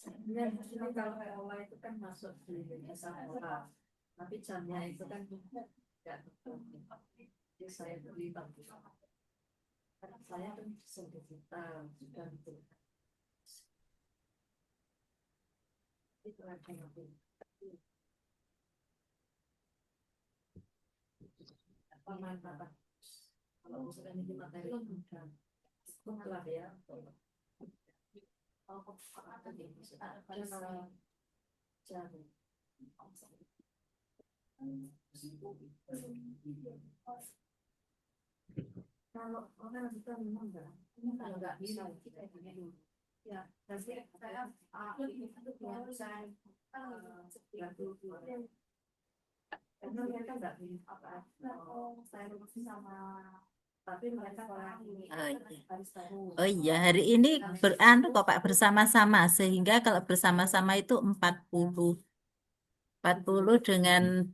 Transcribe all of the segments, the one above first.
Sebenarnya kalau pola itu kan masuk di jasa pola, tapi jamnya itu kan tidak betul. Jadi saya terlibat di sana. Karena saya kan desain digital juga betul. Itu ada yang pemanfaatan. Kalau misalkan ini materi mudah, itu malah ya. Kalau ada di jam. Kalau orang itu memang enggak bisa kita ini ya tapi saya itu saya karena mereka enggak apa saya masih sama tapi mereka orang ini Oh iya. harus tahu. Oh iya, hari ini beranu kok Pak bersama-sama sehingga kalau bersama-sama itu 40 dengan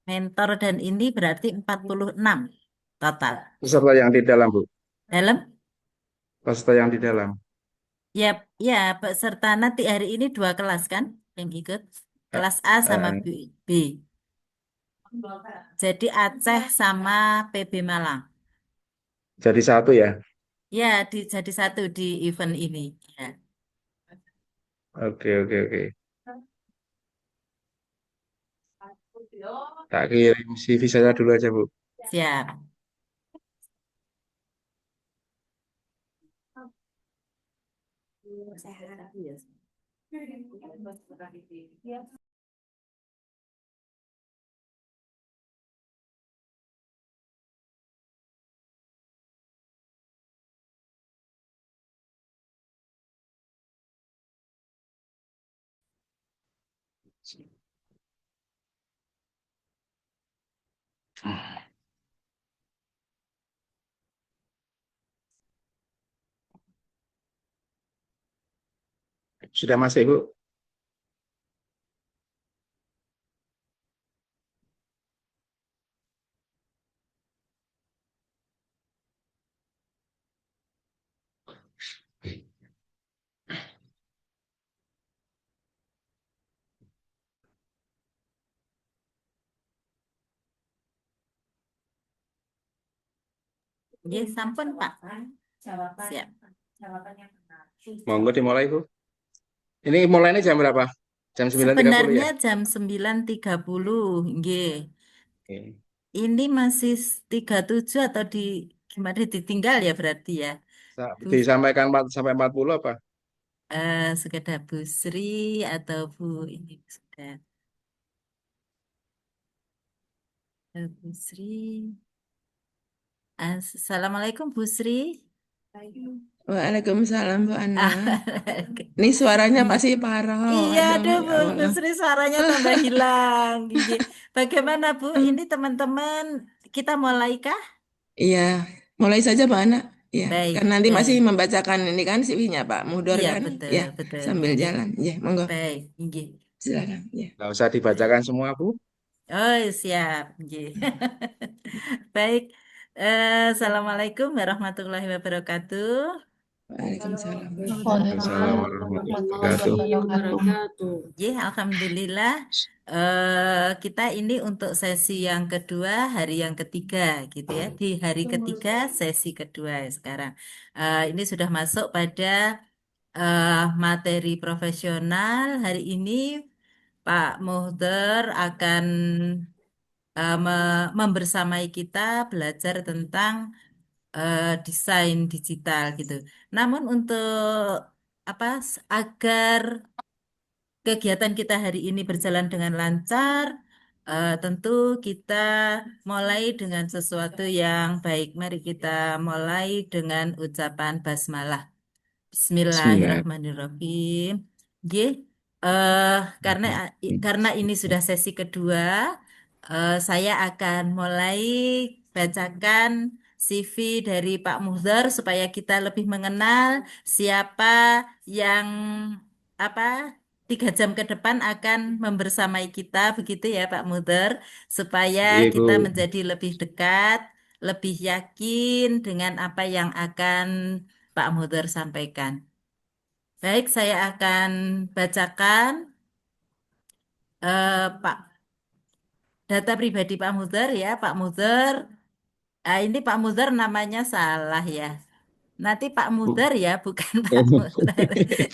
mentor dan ini berarti 46 total. Peserta yang di dalam, Bu. Dalam Peserta yang di dalam. ya ya peserta nanti hari ini 2 kelas kan yang ikut. Eh, Kelas A sama eh, B. Jadi Aceh sama PB Malang. jadi satu ya. Ya, jadi satu di event ini. Ya. Oke, oke, oke. Tak kirim CV saya dulu aja, Bu. Siap. Sudah masuk, Bu? Ya, sampun Pak. Jawaban Siap. jawabannya benar. Monggo dimulai, Bu. Ini mulainya jam berapa? Jam 9.30 Sebenarnya ya? jam 9.30, nggih. Oke. Ini masih 37 atau gimana ditinggal ya berarti ya. Bu, Disampaikan 4 sampai 40 apa? sekedar Bu Sri atau Bu ini sudah. Bu Sri. Assalamualaikum Bu Sri. Waalaikumsalam Bu Ana. Ah, Ini suaranya pasti parah. iya, Aduh, aduh ya Bu Allah. Sri suaranya tambah hilang. Nggih. Bagaimana Bu? Ini teman-teman kita mulai kah? Iya, mulai saja Bu Ana. Ya, Baik, karena nanti masih membacakan ini kan CV-nya Pak Mudor iya kan. betul, Ya, betul. sambil Nggih. jalan. Ya, monggo. Baik, nggih. Silakan. Ya. Nggak usah dibacakan semua, Bu. Oh, siap, nggih. Baik. Assalamualaikum warahmatullahi wabarakatuh. Waalaikumsalam. Assalamualaikum warahmatullahi wabarakatuh. Nggih, alhamdulillah. Kita ini untuk sesi yang kedua, hari yang ketiga, gitu ya. Di hari ketiga, sesi kedua sekarang. Ini sudah masuk pada materi profesional. Hari ini Pak Muhtar akan membersamai kita belajar tentang desain digital gitu. Namun untuk apa agar kegiatan kita hari ini berjalan dengan lancar, tentu kita mulai dengan sesuatu yang baik. Mari kita mulai dengan ucapan basmalah. Bismillah. Bismillahirrahmanirrahim. Nggih, eh, karena karena ini sudah sesi kedua, saya akan mulai bacakan CV dari Pak Muhtar supaya kita lebih mengenal siapa yang apa 3 jam ke depan akan membersamai kita, begitu ya Pak Muhtar, supaya Ibu. kita menjadi lebih dekat, lebih yakin dengan apa yang akan Pak Muhtar sampaikan. Baik, saya akan bacakan Pak data pribadi Pak Mudhar ya, Pak Mudhar. Ini Pak Mudhar namanya salah ya. Nanti Pak Bu. Mudhar ya, bukan Pak Mudhar.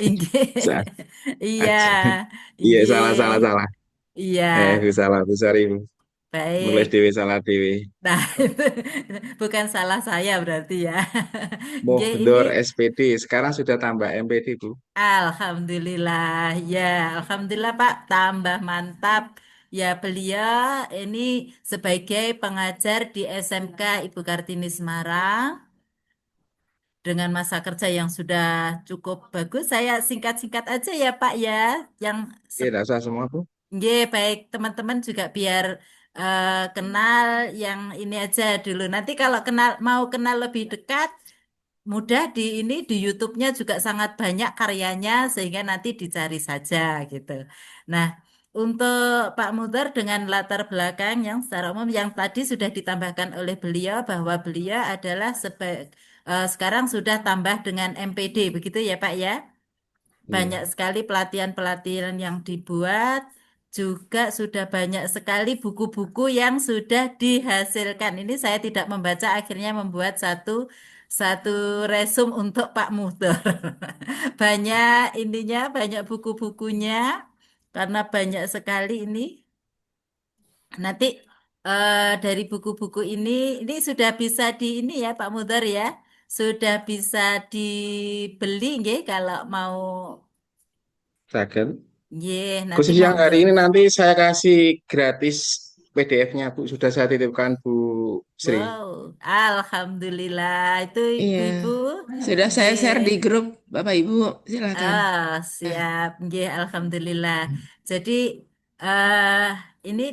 Inggih. Sa- Iya, Aja. Iya, salah, salah, inggih. salah. Iya, Bu, salah, Bu, sorry, Bu. Nulis baik. dewe, salah dewe. Nah, itu bukan salah saya berarti ya. Nggih, ini Mohdor SPD, sekarang sudah tambah MPD, Bu. Alhamdulillah, ya, Alhamdulillah Pak, tambah mantap. Ya, beliau ini sebagai pengajar di SMK Ibu Kartini Semarang dengan masa kerja yang sudah cukup bagus. Saya singkat-singkat aja ya Pak ya, yang Iya, dasar semua, Bu. Nggih, baik teman-teman juga biar kenal yang ini aja dulu. Nanti kalau mau kenal lebih dekat, mudah di ini di YouTube-nya juga sangat banyak karyanya sehingga nanti dicari saja gitu. Nah, untuk Pak Mudhar dengan latar belakang yang secara umum yang tadi sudah ditambahkan oleh beliau bahwa beliau adalah sekarang sudah tambah dengan MPD begitu ya Pak ya? Banyak Iya. sekali pelatihan-pelatihan yang dibuat, juga sudah banyak sekali buku-buku yang sudah dihasilkan. Ini saya tidak membaca, akhirnya membuat satu satu resum untuk Pak Muhdor. Banyak ininya, banyak buku-bukunya, karena banyak sekali ini. Nanti dari buku-buku ini sudah bisa di ini ya Pak Muhdor ya, sudah bisa dibeli nggih kalau mau. Second. Nggih, nanti Khusus yang monggo. hari ini nanti saya kasih gratis PDF-nya, Bu. Sudah saya titipkan Bu Sri. Wow, alhamdulillah. Itu Iya. ibu-ibu. Sudah saya share di Nggih. grup Bapak Ibu. Silakan. Nah, Siap. Nggih, alhamdulillah. Jadi eh ini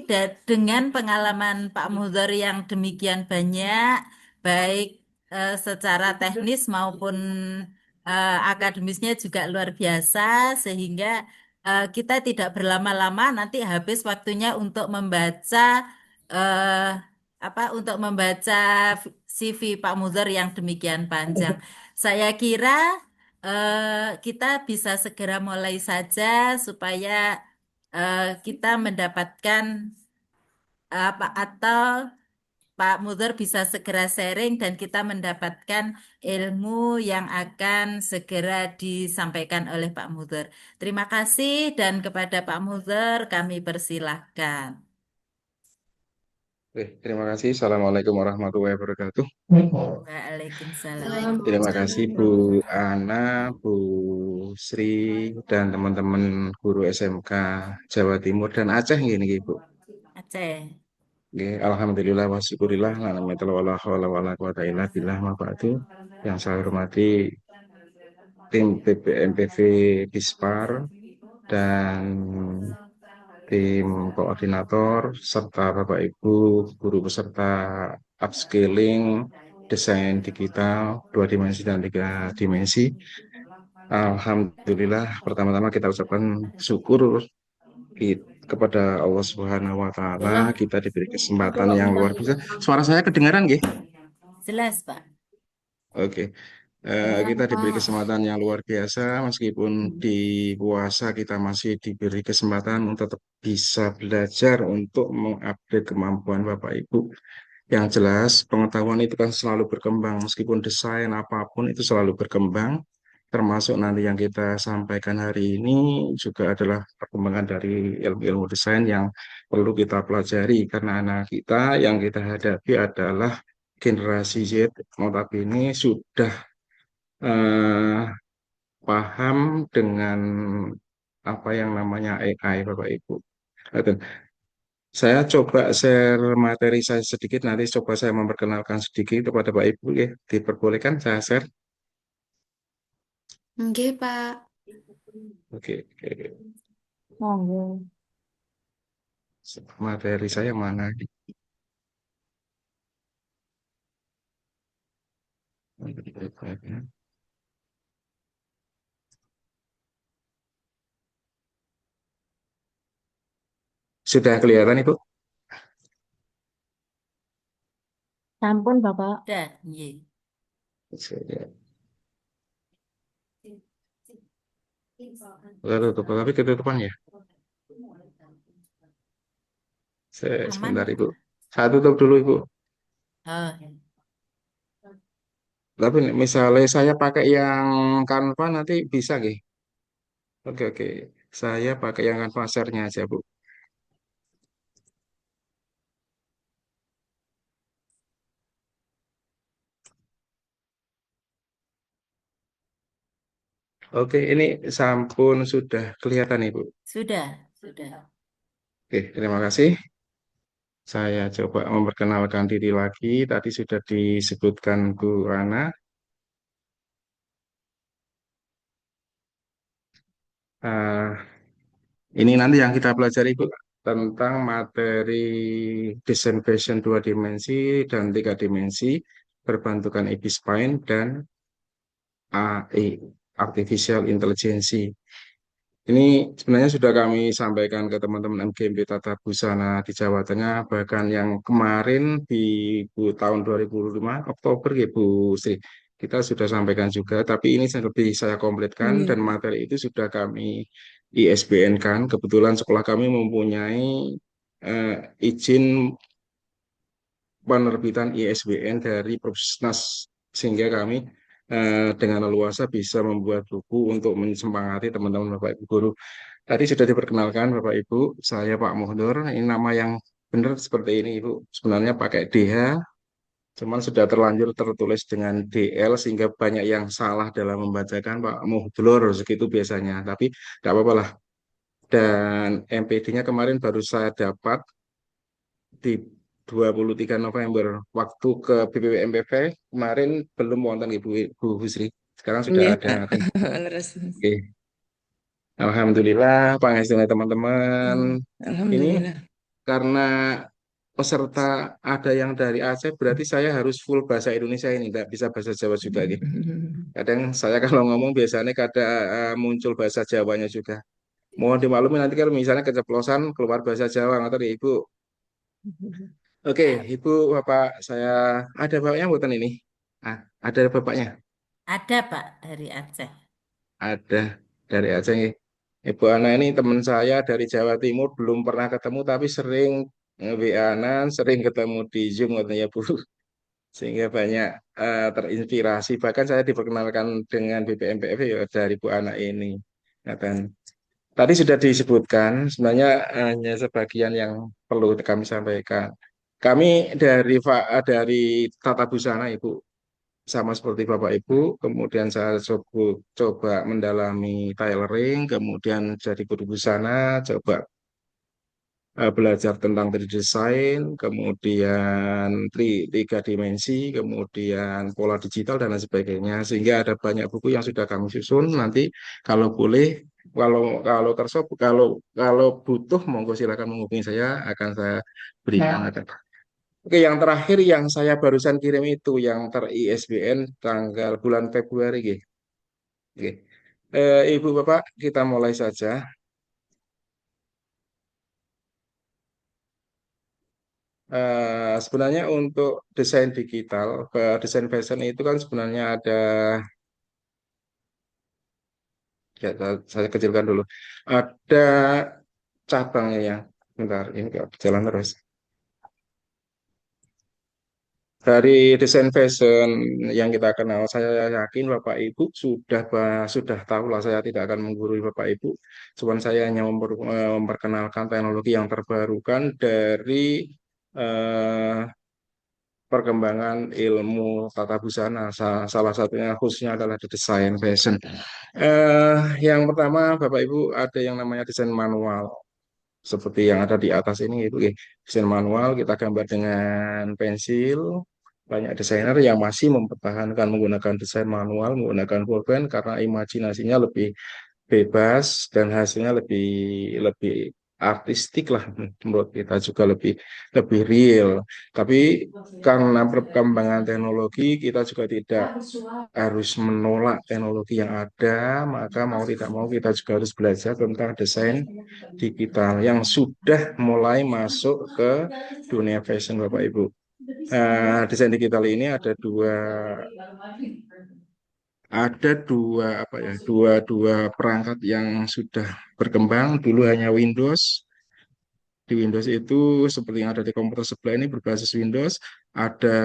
dengan pengalaman Pak Muhdor yang demikian banyak, baik secara teknis maupun akademisnya juga luar biasa, sehingga kita tidak berlama-lama nanti habis waktunya untuk membaca eh untuk membaca CV Pak Muhdor yang demikian panjang. Saya kira kita bisa segera mulai saja supaya kita mendapatkan atau Pak Mudhar bisa segera sharing dan kita mendapatkan ilmu yang akan segera disampaikan oleh Pak Mudhar. Terima kasih dan kepada Pak Mudhar kami persilahkan. Oke, terima kasih. Assalamualaikum warahmatullahi wabarakatuh. Waalaikumsalam. Terima kasih Bu Ana, Bu Sri, dan teman-teman guru SMK Jawa Timur dan Aceh gini, Bu. Aceh. Oke, alhamdulillah wa syukurillah la namatal wala haula wala quwata illa billah ma ba'du. Yang saya hormati tim BPMPV Dispar dan tim koordinator serta Bapak Ibu guru peserta upscaling desain digital 2 dimensi dan 3 dimensi. Alhamdulillah, pertama-tama kita ucapkan syukur kepada Allah Subhanahu wa taala kita diberi kesempatan yang luar biasa. Suara saya kedengaran nggih? Jelas, Pak. Oke. Kita diberi kesempatan yang luar biasa meskipun di puasa kita masih diberi kesempatan untuk tetap bisa belajar untuk mengupdate kemampuan Bapak Ibu. Yang jelas pengetahuan itu kan selalu berkembang meskipun desain apapun itu selalu berkembang. Termasuk nanti yang kita sampaikan hari ini juga adalah perkembangan dari ilmu-ilmu desain yang perlu kita pelajari karena anak kita yang kita hadapi adalah generasi Z, notabene sudah eh, paham dengan apa yang namanya AI, Bapak Ibu. Dan saya coba share materi saya sedikit, nanti coba saya memperkenalkan sedikit kepada Bapak Ibu ya. Diperbolehkan saya share? Oke, Pak. Oke, oke. Monggo. Materi saya mana? Sudah kelihatan Ibu? Sampun, Bapak. Dah, nggih. Sudah. Udah tutup, tapi ketutupan ya. Aman Sebentar ya? Ibu. Saya tutup dulu Ibu. Oh, Tapi misalnya saya pakai yang Canva nanti bisa nggih? Oke, oke. Saya pakai yang Canva share-nya aja Bu. Oke, ini sampun sudah kelihatan Ibu. sudah. Oke, terima kasih. Saya coba memperkenalkan diri lagi. Tadi sudah disebutkan Bu Ana. Ah, ini nanti yang kita pelajari Bu tentang materi desain fashion dua dimensi dan tiga dimensi berbentukan spine dan AI, Artificial Intelligence. Ini sebenarnya sudah kami sampaikan ke teman-teman MGMP Tata Busana di Jawa Tengah, bahkan yang kemarin di tahun 2005 Oktober ya Bu Sri, kita sudah sampaikan juga, tapi ini lebih saya kompletkan dan Iya. materi itu sudah kami ISBN kan. Kebetulan sekolah kami mempunyai eh, izin penerbitan ISBN dari Profesnas sehingga kami dengan leluasa bisa membuat buku untuk menyemangati teman-teman Bapak Ibu guru. Tadi sudah diperkenalkan Bapak Ibu, saya Pak Muhdur. Ini nama yang benar seperti ini Ibu. Sebenarnya pakai DH, cuman sudah terlanjur tertulis dengan DL sehingga banyak yang salah dalam membacakan Pak Muhdur segitu biasanya. Tapi tidak apa-apa lah. Dan MPD-nya kemarin baru saya dapat di 23 November waktu ke BPPMPV kemarin belum wonten Ibu Bu Husri. Sekarang sudah Iya, ada. Kak. Leres. Oke. Alhamdulillah pangestunnya teman-teman. Hmm. Ini Alhamdulillah. karena peserta ada yang dari Aceh berarti saya harus full bahasa Indonesia ini, tidak bisa bahasa Jawa juga gitu. Kadang saya kalau ngomong biasanya kadang muncul bahasa Jawanya juga. Mohon dimaklumi nanti kalau misalnya keceplosan keluar bahasa Jawa nggak tahu Ibu. Oke, Ibu, Bapak, saya ada bapaknya buatan ini. Ah, ada bapaknya. Ada Pak dari Aceh. Ada dari Aceh. Ibu Ana ini teman saya dari Jawa Timur, belum pernah ketemu tapi sering WA-an, sering ketemu di Zoom katanya Bu. Sehingga banyak terinspirasi. Bahkan saya diperkenalkan dengan BPMPF ya dari Bu Ana ini. Nah, dan tadi sudah disebutkan, sebenarnya hanya sebagian yang perlu kami sampaikan. Kami dari Tata Busana Ibu, sama seperti Bapak Ibu, kemudian saya coba mendalami tailoring, kemudian jadi guru busana, coba belajar tentang 3D design, kemudian tiga dimensi, kemudian pola digital dan lain sebagainya. Sehingga ada banyak buku yang sudah kami susun. Nanti kalau boleh, kalau butuh, monggo silakan menghubungi saya, akan saya berikan. Oke, yang terakhir yang saya barusan kirim itu yang ter-ISBN tanggal bulan Februari. Oke. Oke. Ibu Bapak, kita mulai saja. Sebenarnya untuk desain digital, desain fashion itu kan sebenarnya ada, ya saya kecilkan dulu, ada cabangnya ya. Bentar, ini nggak berjalan terus. Dari desain fashion yang kita kenal, saya yakin Bapak Ibu sudah tahu lah. Saya tidak akan menggurui Bapak Ibu. Cuman saya hanya memperkenalkan teknologi yang terbarukan dari eh, perkembangan ilmu tata busana. Salah satunya khususnya adalah di desain fashion. Yang pertama, Bapak Ibu ada yang namanya desain manual. Seperti yang ada di atas ini itu desain manual kita gambar dengan pensil. Banyak desainer yang masih mempertahankan menggunakan desain manual, menggunakan pulpen karena imajinasinya lebih bebas dan hasilnya lebih lebih artistik lah, menurut kita juga lebih lebih real. Tapi karena perkembangan teknologi kita juga tidak harus menolak teknologi yang ada, maka mau tidak mau kita juga harus belajar tentang desain digital yang sudah mulai masuk ke dunia fashion Bapak Ibu. Desain digital ini ada dua perangkat yang sudah berkembang. Dulu hanya Windows. Di Windows itu seperti yang ada di komputer sebelah ini berbasis Windows, ada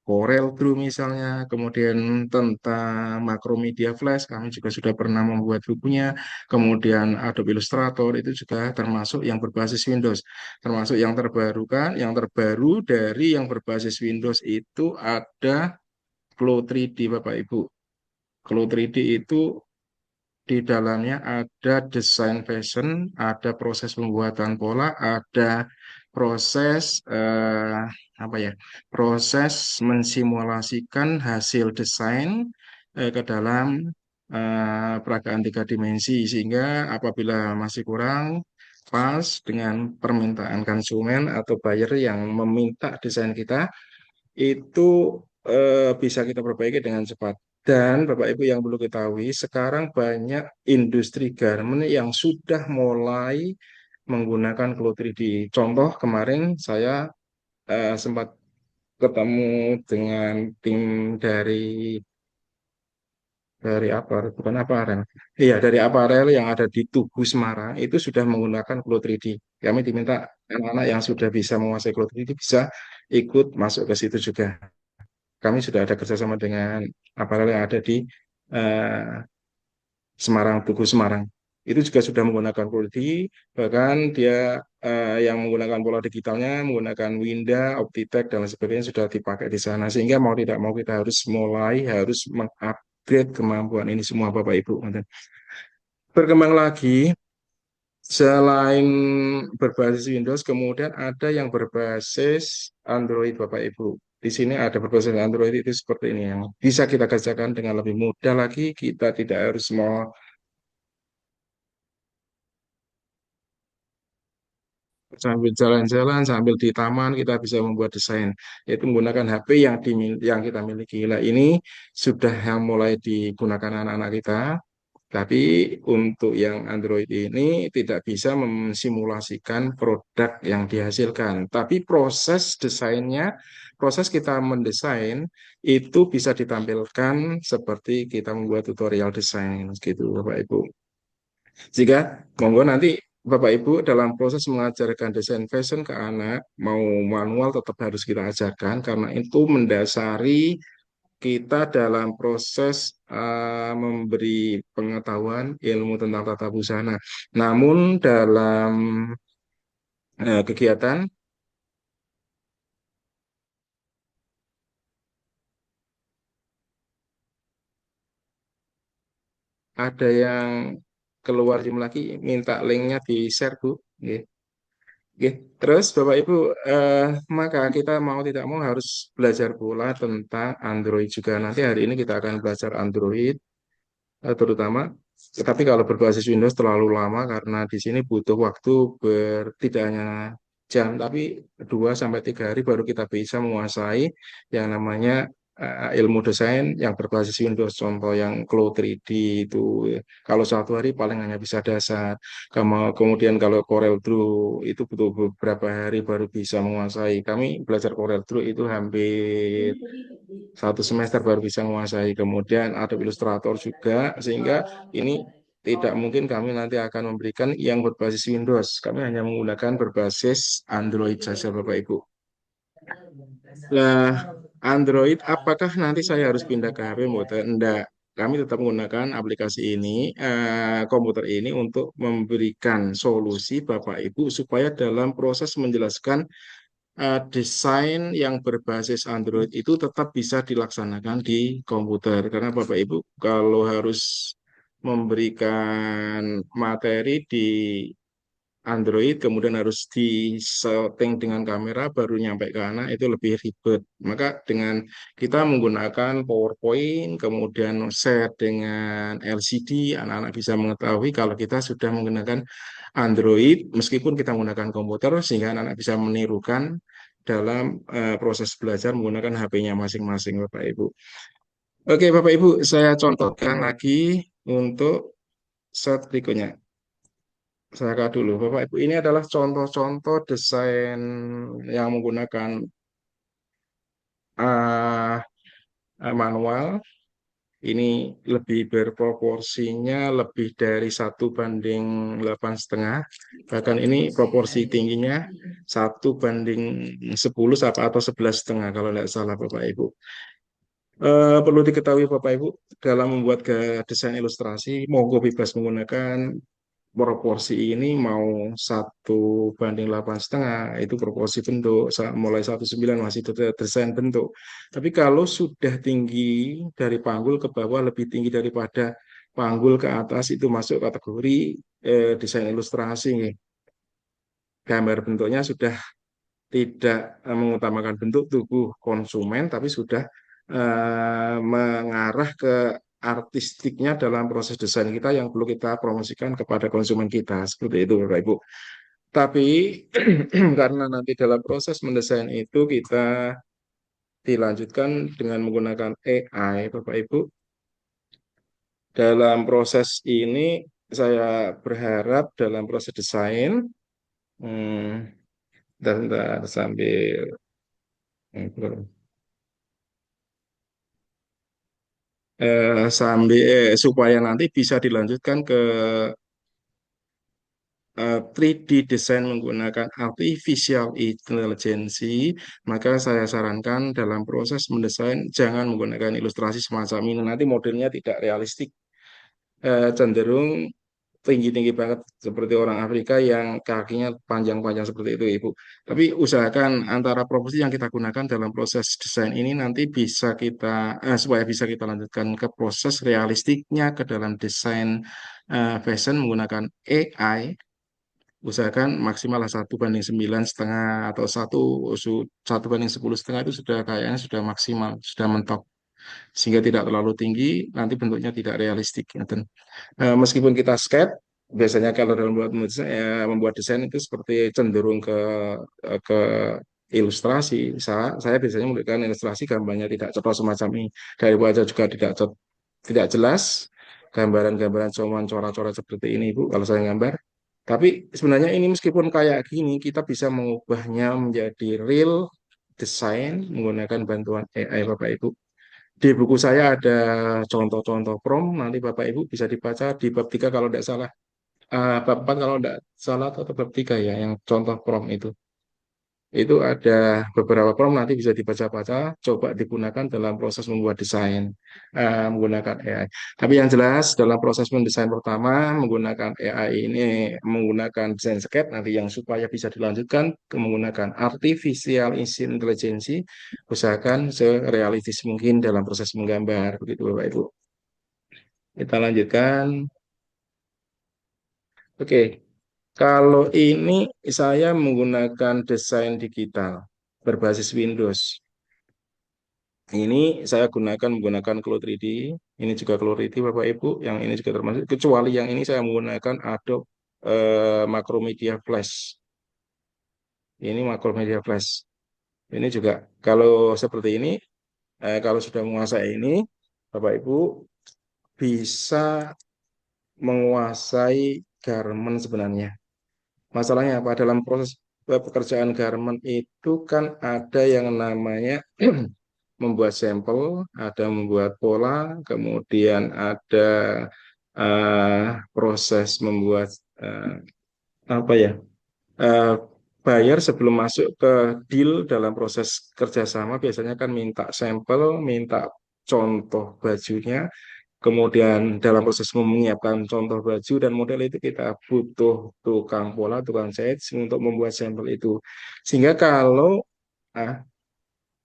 Corel Draw misalnya, kemudian tentang Macromedia Flash, kami juga sudah pernah membuat bukunya, kemudian Adobe Illustrator itu juga termasuk yang berbasis Windows, termasuk yang terbaru kan, yang terbaru dari yang berbasis Windows itu ada Flow 3D Bapak Ibu. Flow 3D itu di dalamnya ada desain fashion, ada proses pembuatan pola, ada proses apa ya? Proses mensimulasikan hasil desain ke dalam peragaan tiga dimensi sehingga apabila masih kurang pas dengan permintaan konsumen atau buyer yang meminta desain kita itu bisa kita perbaiki dengan cepat. Dan Bapak Ibu yang perlu ketahui, sekarang banyak industri garment yang sudah mulai menggunakan Flow 3D. Contoh kemarin saya sempat ketemu dengan tim dari bukan aparel. Iya, dari aparel yang ada di Tugu Semarang itu sudah menggunakan Flow 3D. Kami diminta anak-anak yang sudah bisa menguasai Flow 3D bisa ikut masuk ke situ juga. Kami sudah ada kerjasama dengan aparel yang ada di eh, Semarang, Tugu Semarang. Itu juga sudah menggunakan QWERTY, bahkan dia yang menggunakan pola digitalnya, menggunakan Winda, Optitech, dan lain sebagainya sudah dipakai di sana. Sehingga mau tidak mau kita harus mengupgrade kemampuan ini semua Bapak Ibu. Berkembang lagi, selain berbasis Windows, kemudian ada yang berbasis Android, Bapak Ibu. Di sini ada berbasis Android itu seperti ini yang bisa kita kerjakan dengan lebih mudah lagi. Kita tidak harus mau sambil jalan-jalan, sambil di taman kita bisa membuat desain. Yaitu menggunakan HP yang kita miliki. Nah, ini sudah yang mulai digunakan anak-anak kita. Tapi untuk yang Android ini tidak bisa mensimulasikan produk yang dihasilkan. Tapi proses desainnya, proses kita mendesain itu bisa ditampilkan seperti kita membuat tutorial desain gitu, Bapak Ibu. Jika monggo nanti Bapak Ibu dalam proses mengajarkan desain fashion ke anak, mau manual tetap harus kita ajarkan karena itu mendasari kita dalam proses memberi pengetahuan ilmu tentang tata busana. Namun dalam kegiatan ada yang keluar jam lagi minta linknya di share Bu. Nggih. Nggih. Terus Bapak Ibu maka kita mau tidak mau harus belajar pula tentang Android juga. Nanti hari ini kita akan belajar Android terutama. Tetapi kalau berbasis Windows terlalu lama karena di sini butuh waktu tidak hanya jam, tapi 2 sampai 3 hari baru kita bisa menguasai yang namanya ilmu desain yang berbasis Windows. Contoh yang Flow 3D itu, kalau 1 hari paling hanya bisa dasar. Kemudian kalau Corel Draw itu butuh beberapa hari baru bisa menguasai. Kami belajar Corel Draw itu hampir 1 semester baru bisa menguasai. Kemudian Adobe Illustrator juga, sehingga ini tidak mungkin kami nanti akan memberikan yang berbasis Windows. Kami hanya menggunakan berbasis Android saja, Bapak Ibu. Nah, Android, apakah nanti saya harus pindah ke HP mode? Enggak. Kami tetap menggunakan aplikasi ini, komputer ini untuk memberikan solusi Bapak Ibu supaya dalam proses menjelaskan desain yang berbasis Android itu tetap bisa dilaksanakan di komputer. Karena Bapak Ibu kalau harus memberikan materi di Android, kemudian harus di-setting dengan kamera, baru nyampe ke anak, itu lebih ribet. Maka dengan kita menggunakan PowerPoint, kemudian share dengan LCD, anak-anak bisa mengetahui kalau kita sudah menggunakan Android, meskipun kita menggunakan komputer, sehingga anak-anak bisa menirukan dalam proses belajar menggunakan HP-nya masing-masing, Bapak Ibu. Oke, Bapak Ibu, saya contohkan lagi untuk slide berikutnya. Saya kata dulu, Bapak Ibu, ini adalah contoh-contoh desain yang menggunakan uh, manual. Ini lebih berproporsinya lebih dari 1:8,5. Bahkan ini proporsi tingginya 1:10 atau 11,5 kalau tidak salah Bapak Ibu. Perlu diketahui Bapak Ibu, dalam membuat desain ilustrasi, monggo bebas menggunakan proporsi ini mau 1:8,5 itu proporsi bentuk, mulai 1,9 masih desain bentuk. Tapi kalau sudah tinggi dari panggul ke bawah, lebih tinggi daripada panggul ke atas, itu masuk kategori desain ilustrasi. Gambar bentuknya sudah tidak mengutamakan bentuk tubuh konsumen, tapi sudah mengarah ke artistiknya dalam proses desain kita yang perlu kita promosikan kepada konsumen kita. Seperti itu, Bapak Ibu. Tapi karena nanti dalam proses mendesain itu kita dilanjutkan dengan menggunakan AI, Bapak Ibu. Dalam proses ini saya berharap dalam proses desain, bentar, sambil supaya nanti bisa dilanjutkan ke 3D desain menggunakan artificial intelligence, maka saya sarankan dalam proses mendesain jangan menggunakan ilustrasi semacam ini. Nanti modelnya tidak realistik, cenderung tinggi-tinggi banget seperti orang Afrika yang kakinya panjang-panjang seperti itu, Ibu. Tapi usahakan antara proporsi yang kita gunakan dalam proses desain ini nanti bisa kita supaya bisa kita lanjutkan ke proses realistiknya ke dalam desain fashion menggunakan AI. Usahakan maksimal lah 1:9,5 atau 1:10,5 itu sudah kayaknya sudah maksimal, sudah mentok sehingga tidak terlalu tinggi, nanti bentuknya tidak realistik. Ya. Dan, meskipun kita sketch, biasanya kalau dalam membuat desain itu seperti cenderung ke ilustrasi. Saya biasanya menggunakan ilustrasi, gambarnya tidak cepat semacam ini. Dari wajah juga tidak jelas, gambaran-gambaran cuman coret-coret seperti ini, Bu, kalau saya gambar. Tapi sebenarnya ini meskipun kayak gini, kita bisa mengubahnya menjadi real desain menggunakan bantuan AI, Bapak Ibu. Di buku saya ada contoh-contoh prompt, nanti Bapak Ibu bisa dibaca di bab 3 kalau tidak salah. Bab 4 kalau tidak salah atau bab 3 ya, yang contoh prompt itu. Itu ada beberapa prompt nanti bisa dibaca-baca, coba digunakan dalam proses membuat desain menggunakan AI. Tapi yang jelas dalam proses mendesain pertama menggunakan AI ini menggunakan desain sketch nanti yang supaya bisa dilanjutkan ke menggunakan artificial intelligence, usahakan serealistis mungkin dalam proses menggambar begitu Bapak Ibu. Kita lanjutkan. Oke. Kalau ini saya menggunakan desain digital berbasis Windows. Ini saya menggunakan Cloud 3D. Ini juga Cloud 3D Bapak Ibu. Yang ini juga termasuk. Kecuali yang ini saya menggunakan Adobe Macromedia Flash. Ini Macromedia Flash. Ini juga kalau seperti ini, kalau sudah menguasai ini, Bapak Ibu bisa menguasai garment sebenarnya. Masalahnya apa? Dalam proses pekerjaan garment itu kan ada yang namanya membuat sampel, ada membuat pola, kemudian ada proses membuat apa ya? eh, Buyer sebelum masuk ke deal dalam proses kerjasama biasanya kan minta sampel, minta contoh bajunya, kemudian dalam proses menyiapkan contoh baju dan model itu kita butuh tukang pola, tukang jahit untuk membuat sampel itu. Sehingga kalau ah,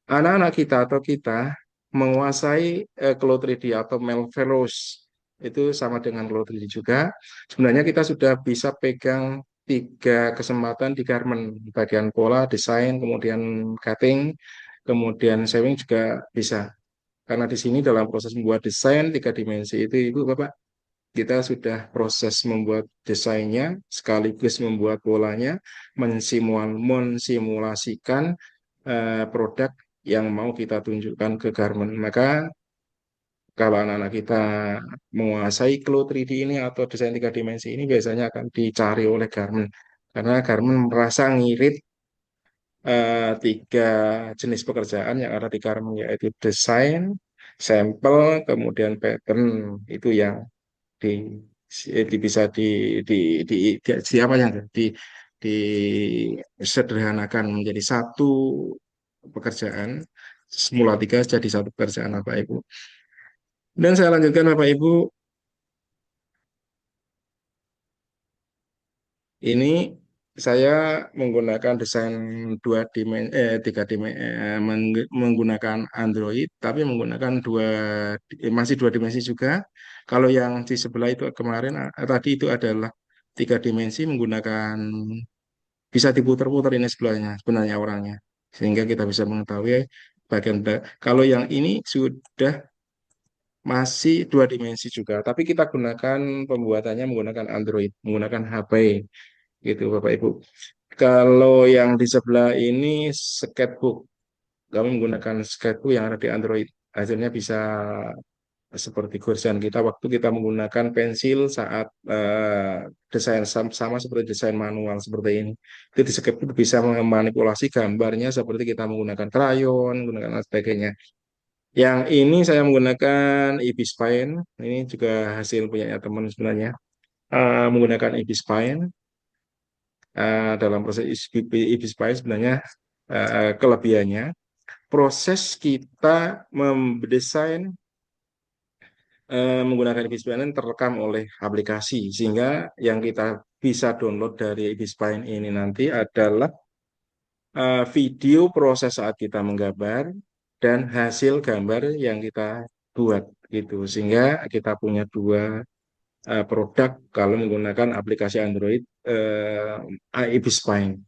anak-anak kita atau kita menguasai Cloud 3D atau Marvelous itu sama dengan Cloud 3D juga, sebenarnya kita sudah bisa pegang 3 kesempatan di garment, bagian pola, desain, kemudian cutting, kemudian sewing juga bisa. Karena di sini dalam proses membuat desain 3 dimensi itu, Ibu Bapak, kita sudah proses membuat desainnya sekaligus membuat polanya, mensimulasikan produk yang mau kita tunjukkan ke garment. Maka kalau anak-anak kita menguasai Cloud 3D ini atau desain 3 dimensi ini biasanya akan dicari oleh garment. Karena garment merasa ngirit 3 jenis pekerjaan yang ada di garment yaitu desain, sampel, kemudian pattern itu yang di, bisa di, apa yang disederhanakan menjadi satu pekerjaan, semula tiga jadi satu pekerjaan Bapak Ibu. Dan saya lanjutkan Bapak Ibu, ini saya menggunakan desain tiga dimensi, menggunakan Android, tapi menggunakan masih dua dimensi juga. Kalau yang di sebelah itu kemarin tadi itu adalah tiga dimensi menggunakan, bisa diputar-putar ini sebelahnya sebenarnya orangnya, sehingga kita bisa mengetahui kalau yang ini sudah masih dua dimensi juga, tapi kita gunakan pembuatannya menggunakan Android, menggunakan HP gitu Bapak Ibu. Kalau yang di sebelah ini sketchbook, kami menggunakan sketchbook yang ada di Android. Hasilnya bisa seperti goresan kita waktu kita menggunakan pensil saat desain sama seperti desain manual seperti ini. Itu di sketchbook bisa memanipulasi gambarnya seperti kita menggunakan krayon, menggunakan dan sebagainya. Yang ini saya menggunakan Ibis Paint. Ini juga hasil punyanya teman sebenarnya. Menggunakan Ibis Paint. Dalam proses Ibis Paint sebenarnya kelebihannya proses kita mendesain menggunakan Ibis Paint terekam oleh aplikasi, sehingga yang kita bisa download dari Ibis Paint ini nanti adalah video proses saat kita menggambar dan hasil gambar yang kita buat gitu, sehingga kita punya dua produk kalau menggunakan aplikasi Android Ibis Paint.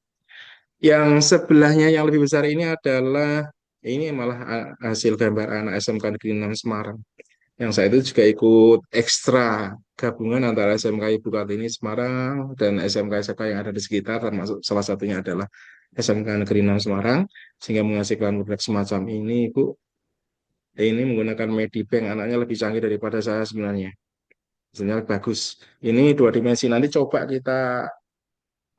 Yang sebelahnya yang lebih besar ini adalah ini malah hasil gambar anak SMK Negeri 6 Semarang. Yang saya itu juga ikut ekstra gabungan antara SMK Ibu Kartini Semarang dan SMK-SMK yang ada di sekitar, termasuk salah satunya adalah SMK Negeri 6 Semarang, sehingga menghasilkan produk semacam ini. Ibu ini menggunakan Medibank, anaknya lebih canggih daripada saya sebenarnya. Sebenarnya bagus. Ini dua dimensi, nanti coba kita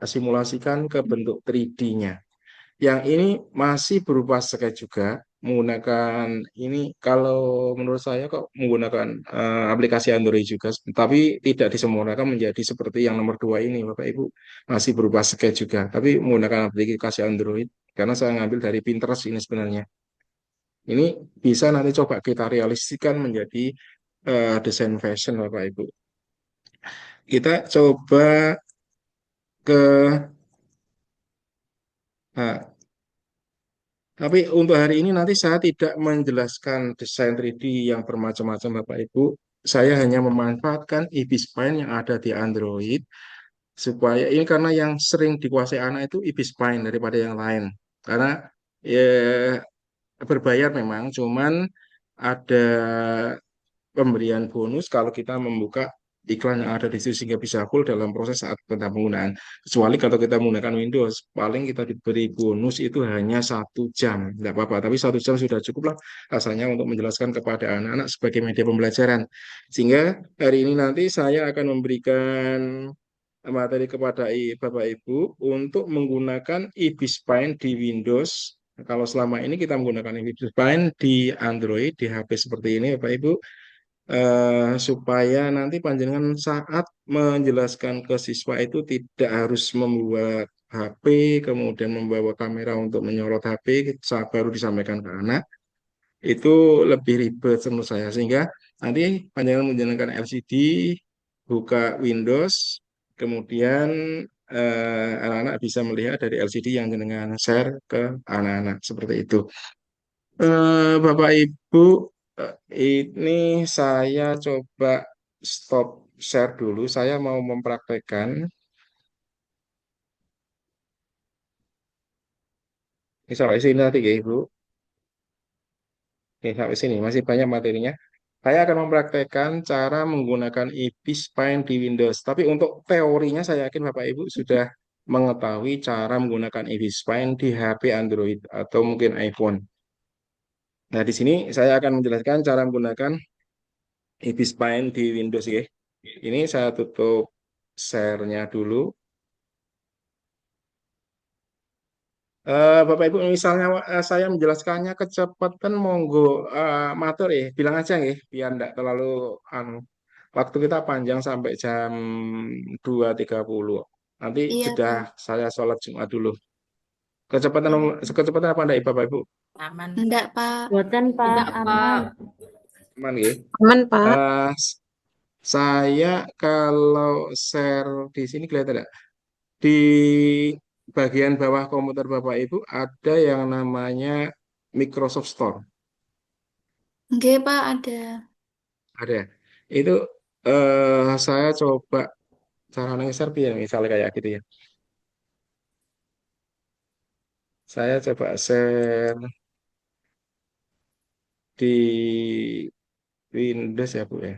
simulasikan ke bentuk 3D-nya. Yang ini masih berupa sketch juga, menggunakan ini kalau menurut saya kok menggunakan aplikasi Android juga, tapi tidak disempurnakan menjadi seperti yang nomor dua ini, Bapak Ibu. Masih berupa sketch juga, tapi menggunakan aplikasi Android, karena saya ngambil dari Pinterest ini sebenarnya. Ini bisa nanti coba kita realisasikan menjadi desain fashion, Bapak Ibu. Kita coba ke nah, tapi untuk hari ini nanti saya tidak menjelaskan desain 3D yang bermacam-macam Bapak Ibu. Saya hanya memanfaatkan Ibis Paint yang ada di Android, supaya ini karena yang sering dikuasai anak itu Ibis Paint daripada yang lain. Karena ya, berbayar memang, cuman ada pemberian bonus kalau kita membuka iklan yang ada di situ, sehingga bisa full dalam proses saat kita penggunaan. Kecuali kalau kita menggunakan Windows, paling kita diberi bonus itu hanya 1 jam, tidak apa-apa. Tapi 1 jam sudah cukup lah rasanya untuk menjelaskan kepada anak-anak sebagai media pembelajaran. Sehingga hari ini nanti saya akan memberikan materi kepada Bapak Ibu untuk menggunakan Ibis Paint di Windows. Kalau selama ini kita menggunakan Ibis Paint di Android, di HP seperti ini, Bapak Ibu, supaya nanti panjenengan saat menjelaskan ke siswa itu tidak harus membuat HP, kemudian membawa kamera untuk menyorot HP, saat baru disampaikan ke anak, itu lebih ribet menurut saya. Sehingga nanti panjenengan menjalankan LCD, buka Windows, kemudian anak-anak bisa melihat dari LCD yang dengan share ke anak-anak seperti itu. Bapak Ibu, ini saya coba stop share dulu. Saya mau mempraktekkan. Ini sampai sini nanti ya Ibu. Oke, sampai sini masih banyak materinya. Saya akan mempraktekkan cara menggunakan Ibis Paint di Windows. Tapi untuk teorinya saya yakin Bapak Ibu sudah mengetahui cara menggunakan Ibis Paint di HP Android atau mungkin iPhone. Nah, di sini saya akan menjelaskan cara menggunakan Ibis Paint di Windows ya. Ini saya tutup share-nya dulu. Bapak Ibu, misalnya saya menjelaskannya kecepatan, monggo matur ya, bilang aja ya, biar enggak terlalu anu. Waktu kita panjang sampai jam 2.30. Nanti Iya, jeda Pak. saya sholat Jumat dulu. Kecepatan kecepatan apa enggak, Bapak Ibu? Aman. Enggak, Pak. Buatan Pak, Tidak, aman. Pak. Aman ya? Aman, Pak. Eh, saya kalau share di sini kelihatan enggak? Di bagian bawah komputer Bapak Ibu ada yang namanya Microsoft Store. Enggak, Pak, ada. Ada. Itu saya coba cara nge-share ya, misalnya kayak gitu ya. Saya coba share di Windows ya, Bu ya.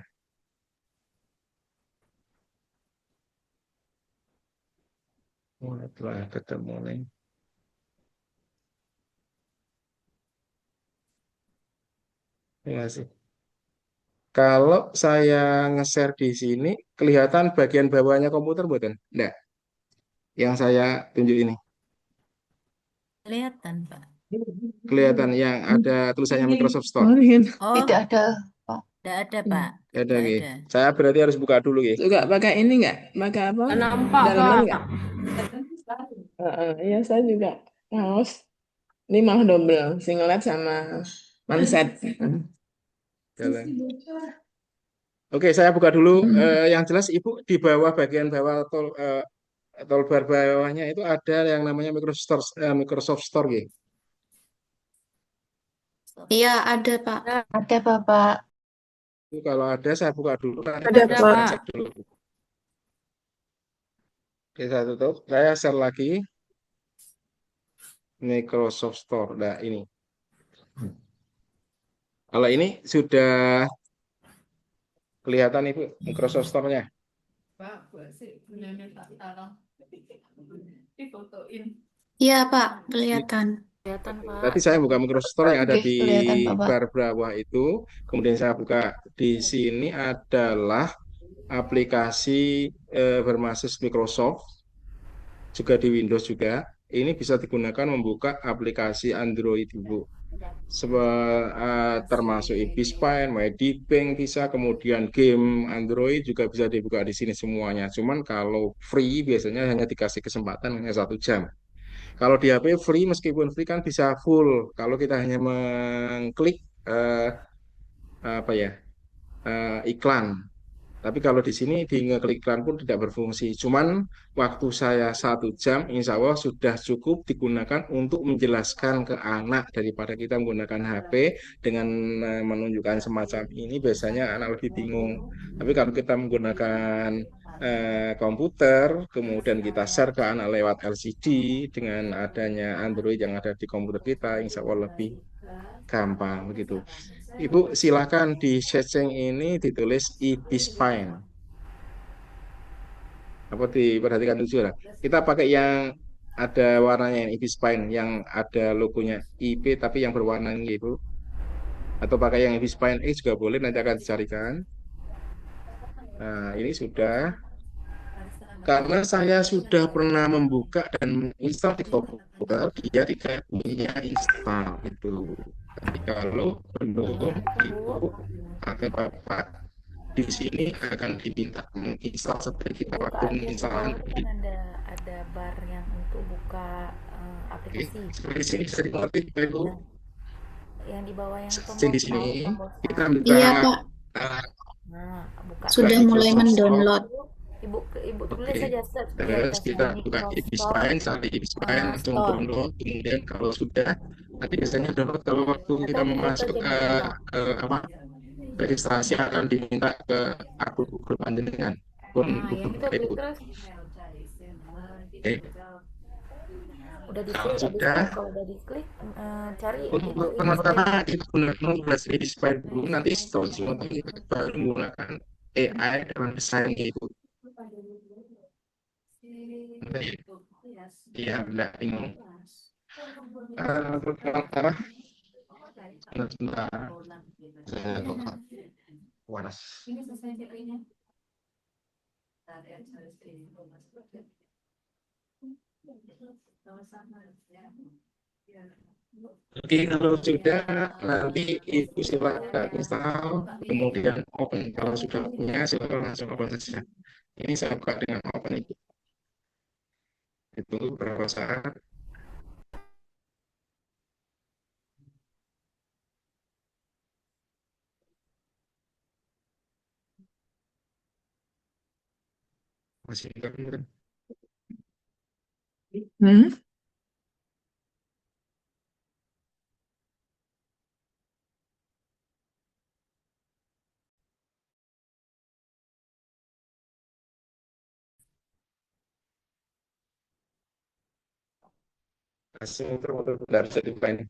Mulai telah ketemu nih. Terima kasih. Kalau saya nge-share di sini, kelihatan bagian bawahnya komputer, bukan? Enggak. Yang saya tunjuk ini. Kelihatan, Pak. Kelihatan yang ada tulisannya Microsoft Store. Oh, Tidak ada, Pak. tidak ada, Pak. Ada, Tidak Ki. ada. Saya berarti harus buka dulu, Ki. Juga pakai ini nggak? Pakai apa? Nampak, Daleman Pak. nggak? Iya, saya juga kaos. Ini malah double, singlet sama manset. Jalan. Oke, saya buka dulu. Yang jelas Ibu di bawah bagian bawah toolbar bawahnya itu ada yang namanya Microsoft Store, Ki. Iya, ada, Pak. Ada, Bapak. Itu kalau ada saya buka dulu. Nanti Ada, kita Pak. cek dulu. Oke, saya tutup. Saya share lagi Microsoft Store. Nah, ini. Kalau ini sudah kelihatan Ibu Microsoft Store-nya. Pak, buat sih punya minta tolong difotoin. Iya, Pak. Kelihatan. Kelihatan, Pak. Berarti saya buka Microsoft Store yang ada Oke, di kelihatan, Bapak. bar bawah itu. Kemudian saya buka di sini adalah aplikasi berbasis Microsoft, juga di Windows juga. Ini bisa digunakan membuka aplikasi Android, Ibu. Termasuk Ibispan, MyDbank bisa, kemudian game Android juga bisa dibuka di sini semuanya. Cuman kalau free biasanya hanya dikasih kesempatan hanya 1 jam. Kalau di HP free, meskipun free kan bisa full. Kalau kita hanya mengklik apa ya iklan. Tapi kalau di sini di ngeklik iklan pun tidak berfungsi. Cuman waktu saya 1 jam, insya Allah sudah cukup digunakan untuk menjelaskan ke anak daripada kita menggunakan HP dengan menunjukkan semacam ini. Biasanya anak lebih bingung. Tapi kalau kita menggunakan komputer, kemudian kita share ke anak lewat LCD dengan adanya Android yang ada di komputer kita, insya Allah lebih gampang begitu. Ibu silakan di setting ini ditulis Ibispan. Apa diperhatikan tujuan? Kita pakai yang ada warnanya yang Ibispan, yang ada logonya IP tapi yang berwarna ini, Ibu. Atau pakai yang Ibispan X juga boleh, nanti akan dicarikan. Nah, ini sudah. Karena saya sudah pernah membuka dan menginstal di komputer, dia tidak punya install itu. Tapi kalau belum, Ibu atau Bapak di sini akan diminta menginstal seperti kita Bu, waktu Pak, di menginstal bawah Android. kan ada bar yang untuk buka Oke, aplikasi. seperti sini bisa dimengerti, Bapak Ibu. Nah, yang di bawah yang Setting di sini tombol kita start. buka Iya, Pak. Nah, buka Sudah buka mulai Microsoft Store. mendownload. Ibu tulis Oke, saja search di terus atasnya kita buka Microsoft Ibispan, cari Ibispan, langsung Store. download. Kemudian kalau sudah, nanti biasanya download kalau waktu kita Atau masuk saja ke, di apa registrasi akan diminta ke akun Google panjenengan, akun yang Google itu Bapak klik Ibu. terus Oke, udah kalau diklik sudah, kalau udah diklik cari untuk pertama-tama kita gunakan Ibispan dulu, nanti setelah semua kita baru menggunakan AI dalam desain itu. Iya, enggak bingung. Sebentar, sebentar. Saya lupa. Waras. Ini selesai CP-nya. Sama-sama ya. Ya. Oke, kalau sudah nanti Ibu Posisi silakan saya install, Mbak Wi. kemudian open. Kalau sudah punya, silakan langsung open saja. Ini saya buka dengan open Ibu. Itu beberapa saat. Masih buka kemudian. Hmm? Masih muter-muter, bentar, bisa dibuka ini.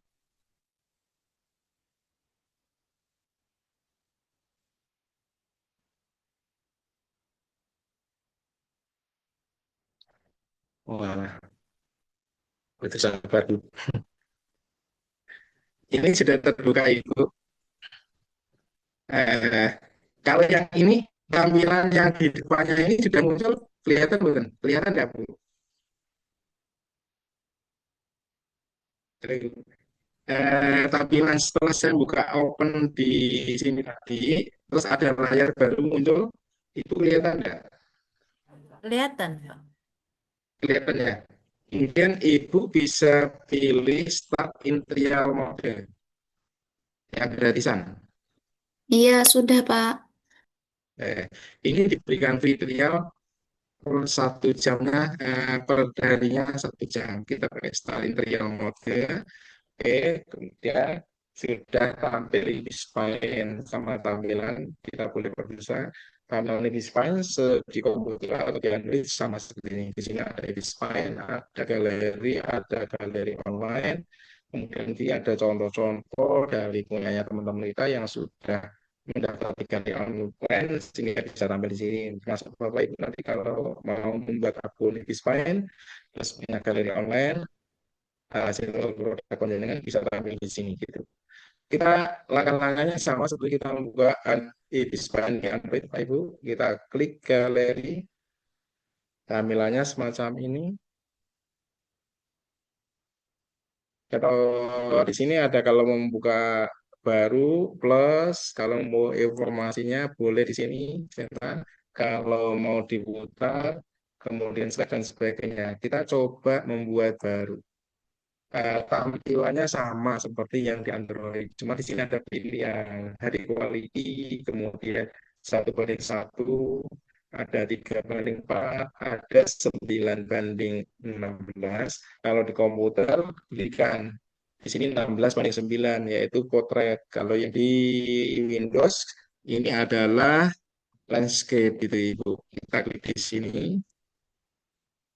Wah, itu sabar dulu. Ini sudah terbuka Ibu. Eh, kalau yang ini, tampilan yang di depannya ini sudah muncul, kelihatan bukan? Kelihatan nggak Bu? Tampilan setelah saya buka open di sini tadi, terus ada layar baru muncul, itu kelihatan nggak? Kelihatan, Pak. Kelihatan ya. Kemudian Ibu bisa pilih start in trial mode yang gratisan. Iya, sudah, Pak. Eh, ini diberikan free trial per 1 jamnya, per harinya 1 jam. Kita pakai start in trial mode. Oke, kemudian sudah tampil di spine sama tampilan kita boleh berusaha tampilan di spine di komputer atau di Android sama seperti ini. Di sini ada di spine, ada galeri online, kemudian di ada contoh-contoh dari punyanya teman-teman kita yang sudah mendaftar di galeri online, sehingga bisa tampil di sini. Masuk Bapak Ibu nanti kalau mau membuat akun di spine, terus punya galeri online, hasil produk konjengan bisa tampil di sini gitu. Kita langkah-langkahnya sama seperti kita membuka e-display di Android, Pak Ibu. Kita klik galeri, tampilannya semacam ini. Kalau di sini ada kalau mau membuka baru plus, kalau mau informasinya boleh di sini cetak. Kalau mau diputar, kemudian dan sebagainya. Kita coba membuat baru. Tampilannya sama seperti yang di Android. Cuma di sini ada pilihan hari quality, kemudian 1:1, ada 3:4, ada 9:16. Kalau di komputer berikan di sini 16:9, yaitu potret. Kalau yang di Windows ini adalah landscape gitu Ibu. Kita klik di sini,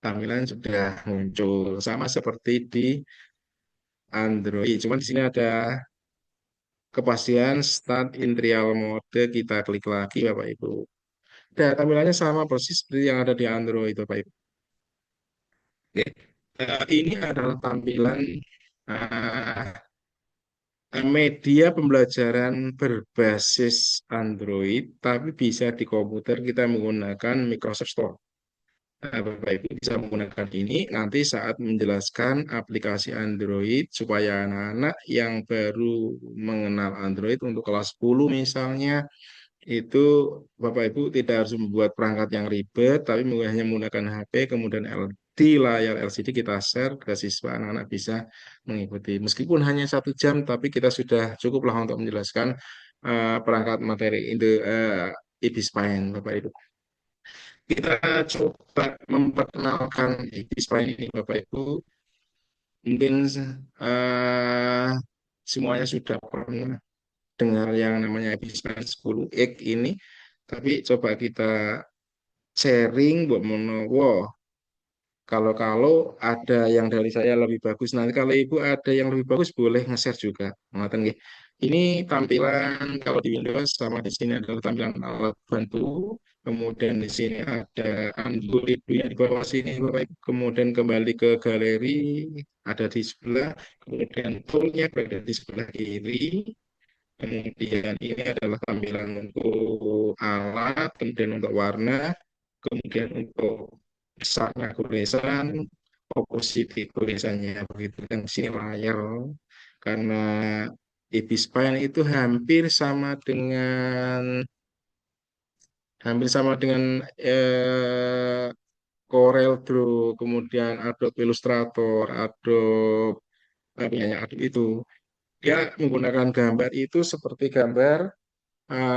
tampilan sudah muncul sama seperti di Android. Cuma di sini ada kepastian start in trial mode. Kita klik lagi Bapak Ibu. Dan tampilannya sama persis seperti yang ada di Android Bapak Ibu. Oke. Ini adalah tampilan uh, media pembelajaran berbasis Android, tapi bisa di komputer kita menggunakan Microsoft Store. Bapak Ibu bisa menggunakan ini nanti saat menjelaskan aplikasi Android supaya anak-anak yang baru mengenal Android untuk kelas 10 misalnya itu Bapak Ibu tidak harus membuat perangkat yang ribet tapi hanya menggunakan HP kemudian di layar LCD kita share ke siswa anak-anak bisa mengikuti meskipun hanya 1 jam tapi kita sudah cukup lah untuk menjelaskan perangkat materi e-Spine Bapak Ibu. Kita coba memperkenalkan e-Spine ini Bapak Ibu. Mungkin eh, semuanya sudah pernah dengar yang namanya e-Spine 10X ini, tapi coba kita sharing buat menawa kalau ada yang dari saya lebih bagus, nanti kalau Ibu ada yang lebih bagus boleh nge-share juga. Ngoten nggih. Ini tampilan kalau di Windows sama di sini adalah tampilan alat bantu. Kemudian di sini ada Android yang di bawah sini, Bapak Ibu. Kemudian kembali ke galeri, ada di sebelah. Kemudian toolnya berada di sebelah kiri. Kemudian ini adalah tampilan untuk alat, kemudian untuk warna, kemudian untuk besarnya goresan, positif tulisannya begitu. Yang sini layar karena Ibis Paint itu hampir sama dengan Corel Draw, kemudian Adobe Illustrator, Adobe itu dia menggunakan gambar itu seperti gambar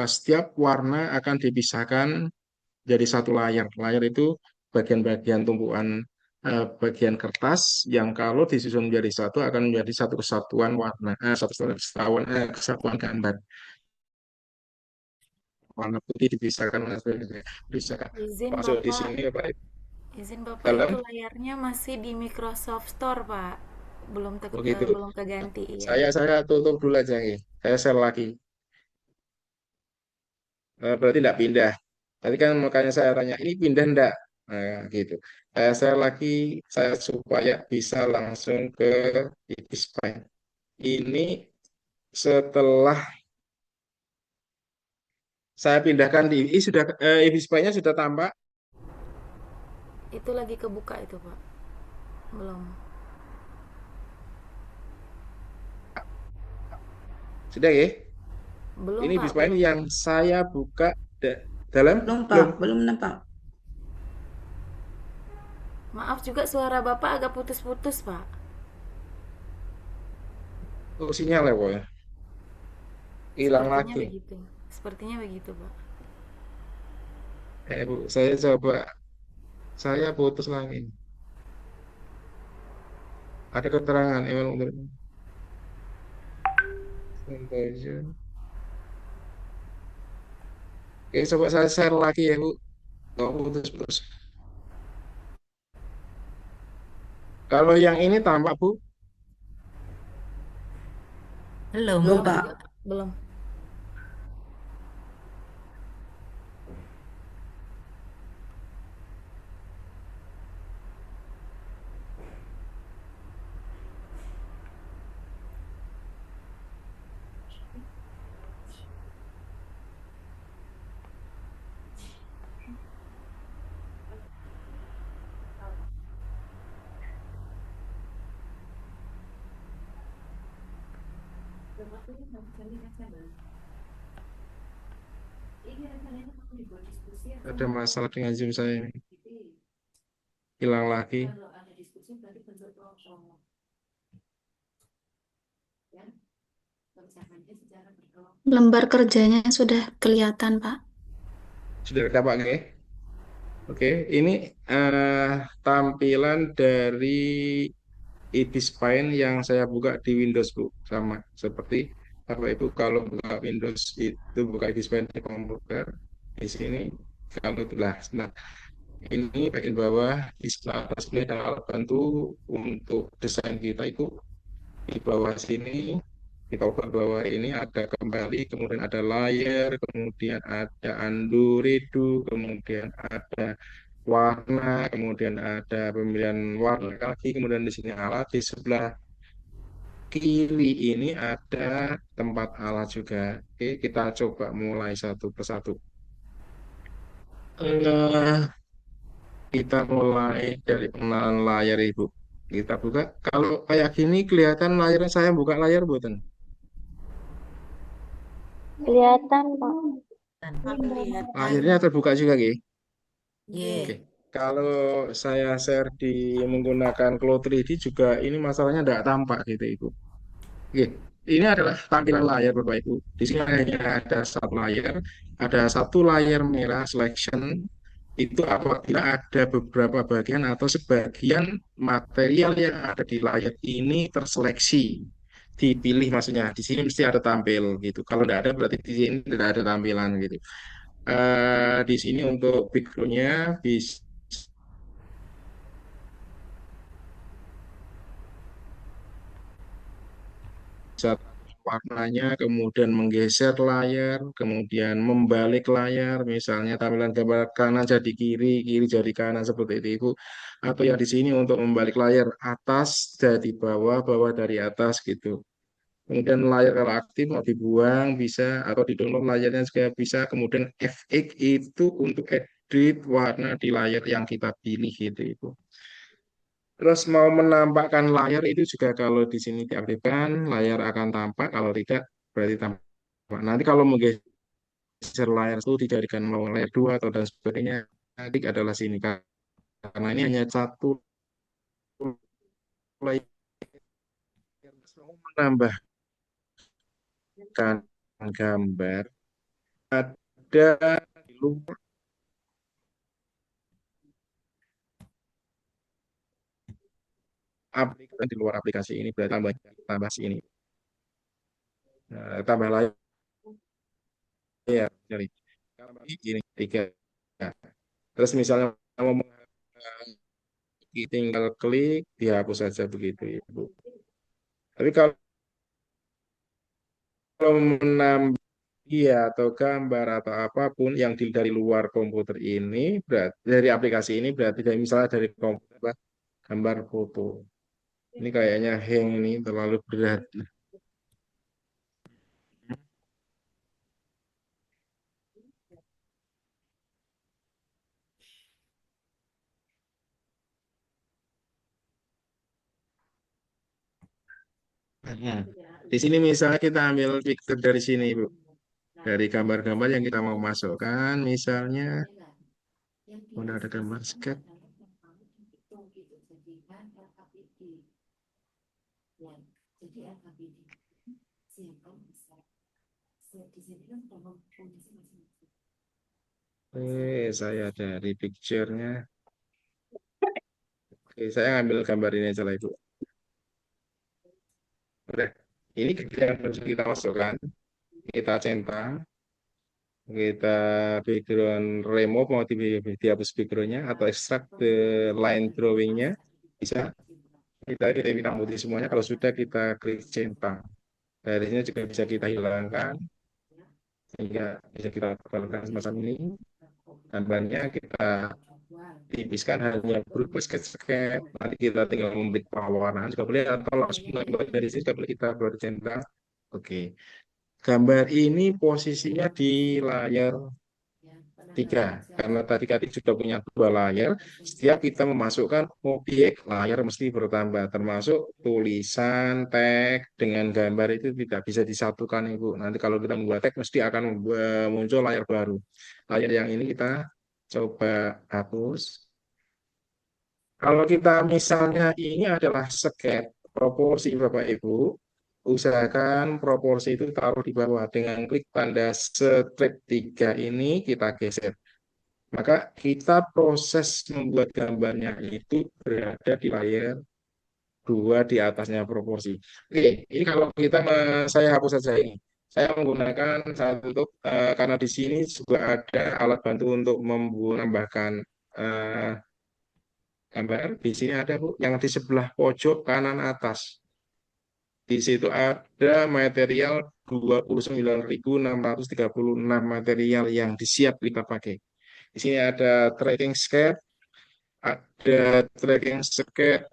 setiap warna akan dipisahkan jadi satu layar. Layar itu bagian-bagian tumpuan bagian kertas yang kalau disusun menjadi satu akan menjadi satu kesatuan warna, kesatuan gambar. Warna putih dipisahkan, warna putih dipisahkan. Izin Masuk di Bapak, sini ya Pak. izin Bapak itu Dalam layarnya masih di Microsoft Store, Pak. begitu. Belum keganti, iya. Saya tutup dulu aja nih. Saya share lagi. Berarti tidak pindah. Tadi kan makanya saya tanya, ini pindah enggak? Nah, gitu. Saya lagi, saya supaya bisa langsung ke Ibis Paint. Ini setelah saya pindahkan di ini sudah Ibis Paint-nya sudah tampak, Itu lagi kebuka itu, Pak. Belum. sudah ya. Belum, Ini Pak, Ibis Paint belum. yang saya buka dalam Belum, belum. Pak. Belum nampak. Maaf juga suara Bapak agak putus-putus, Pak. Oh, sinyal ya, Pak, ya. Hilang Sepertinya lagi. begitu. Sepertinya begitu, Pak. Bu, saya putus lagi. Ada keterangan email untuk Santoso. Oke, coba saya share lagi ya, Bu. Oh, putus-putus. Kalau yang ini tampak, Bu. Belum. Belum, Belum Pak. juga. Belum. Ini rencananya mau dibuat diskusi atau Ada masalah dengan Zoom saya ini. Hilang lagi. kalau ada diskusi berarti bentuk kelompok ya, kerjakannya secara berkelompok. Lembar kerjanya sudah kelihatan, Pak. Sudah dapat, oke? Oke, ini tampilan dari Ibis Paint yang saya buka di Windows, Bu. Sama seperti Bapak Ibu kalau buka Windows itu buka Ibis Paint di komputer. Di sini kalau itulah. Nah, ini bagian bawah di sebelah atas ini ada alat bantu untuk desain kita itu di bawah sini. Di bawah ini ada kembali, kemudian ada layar, kemudian ada undo, redo, kemudian ada warna, kemudian ada pemilihan warna lagi, kemudian di sini alat, di sebelah kiri ini ada tempat alat juga. Oke, kita coba mulai satu persatu. Eh, kita mulai dari pengenalan layar Ibu. Kita buka. Kalau kayak gini kelihatan layarnya, saya buka layar buatan. Kelihatan, Pak. Tanpa kelihatan. Layarnya terbuka juga, Ki. Ye. Oke. Kalau saya share menggunakan Cloud 3D juga ini masalahnya tidak tampak gitu Ibu. Oke. Ini adalah tampilan layar Bapak Ibu. Di sini hanya ada satu layar merah selection. Itu apabila ada beberapa bagian atau sebagian material yang ada di layar ini terseleksi, dipilih maksudnya. Di sini mesti ada tampil gitu. Kalau tidak ada berarti di sini tidak ada tampilan gitu. Di sini untuk background-nya bisa warnanya, kemudian menggeser layar, kemudian membalik layar, misalnya tampilan gambar kanan jadi kiri, kiri jadi kanan seperti itu, Ibu. Atau yang di sini untuk membalik layar atas jadi bawah, bawah dari atas gitu. Kemudian layar kalau aktif mau dibuang bisa, atau di download layarnya juga bisa. Kemudian FX itu untuk edit warna di layar yang kita pilih gitu, Ibu. Terus mau menampakkan layar itu juga kalau di sini diaktifkan, layar akan tampak. Kalau tidak, berarti tampak. Nanti kalau mau geser layar itu dijadikan mau layar 2 atau dan sebagainya, nanti adalah sini. Karena ini hanya satu layar. Mau menambahkan gambar, ada di luar aplikasi, di luar aplikasi ini, berarti tambah sini. Nah, tambah layar, jadi tambah ini 3. Terus misalnya mau tinggal klik, dihapus saja begitu, Ibu. Tapi kalau menambah iya atau gambar atau apapun yang dari luar komputer ini, berarti dari aplikasi ini berarti dari misalnya dari komputer apa, gambar foto. Ini kayaknya hang ini terlalu berat. Nah, di sini misalnya kita ambil picture dari sini, Bu. Dari gambar-gambar yang kita mau masukkan, misalnya udah ada gambar sketch. Jadi LKPD siapa bisa di sini kan kalau fungsi masing-masing. Saya dari picture-nya. Oke, saya ambil gambar ini aja lah, Ibu. Udah. Ini yang harus kita masukkan. Kita centang. Kita background remove, mau dihapus backgroundnya atau extract the line drawingnya. Bisa. Kita hitam putih semuanya. Kalau sudah kita klik centang. Dari sini juga bisa kita hilangkan. Sehingga bisa kita tebalkan semacam ini. Gambarnya kita tipiskan hanya berupa sketch-sketch. Nanti kita tinggal memberi pewarnaan juga boleh atau langsung dari sini juga boleh kita buat centang. Oke. Gambar ini posisinya di layar 3. Karena tadi Kati sudah punya 2 layar. Setiap kita memasukkan objek, layar mesti bertambah. Termasuk tulisan, teks, dengan gambar itu tidak bisa disatukan, Ibu. Nanti kalau kita membuat teks, mesti akan muncul layar baru. Layar yang ini kita coba hapus. Kalau kita misalnya ini adalah sket proporsi Bapak Ibu, usahakan proporsi itu taruh di bawah dengan klik tanda strip 3 ini kita geser. Maka kita proses membuat gambarnya itu berada di layar 2 di atasnya proporsi. Oke, ini kalau kita saya hapus saja ini. Saya menggunakan satu untuk karena di sini juga ada alat bantu untuk menambahkan eh, gambar. Di sini ada Bu, yang di sebelah pojok kanan atas. Di situ ada material 29.636 material yang disiap kita pakai. Di sini ada tracking sketch, ada tracking sketch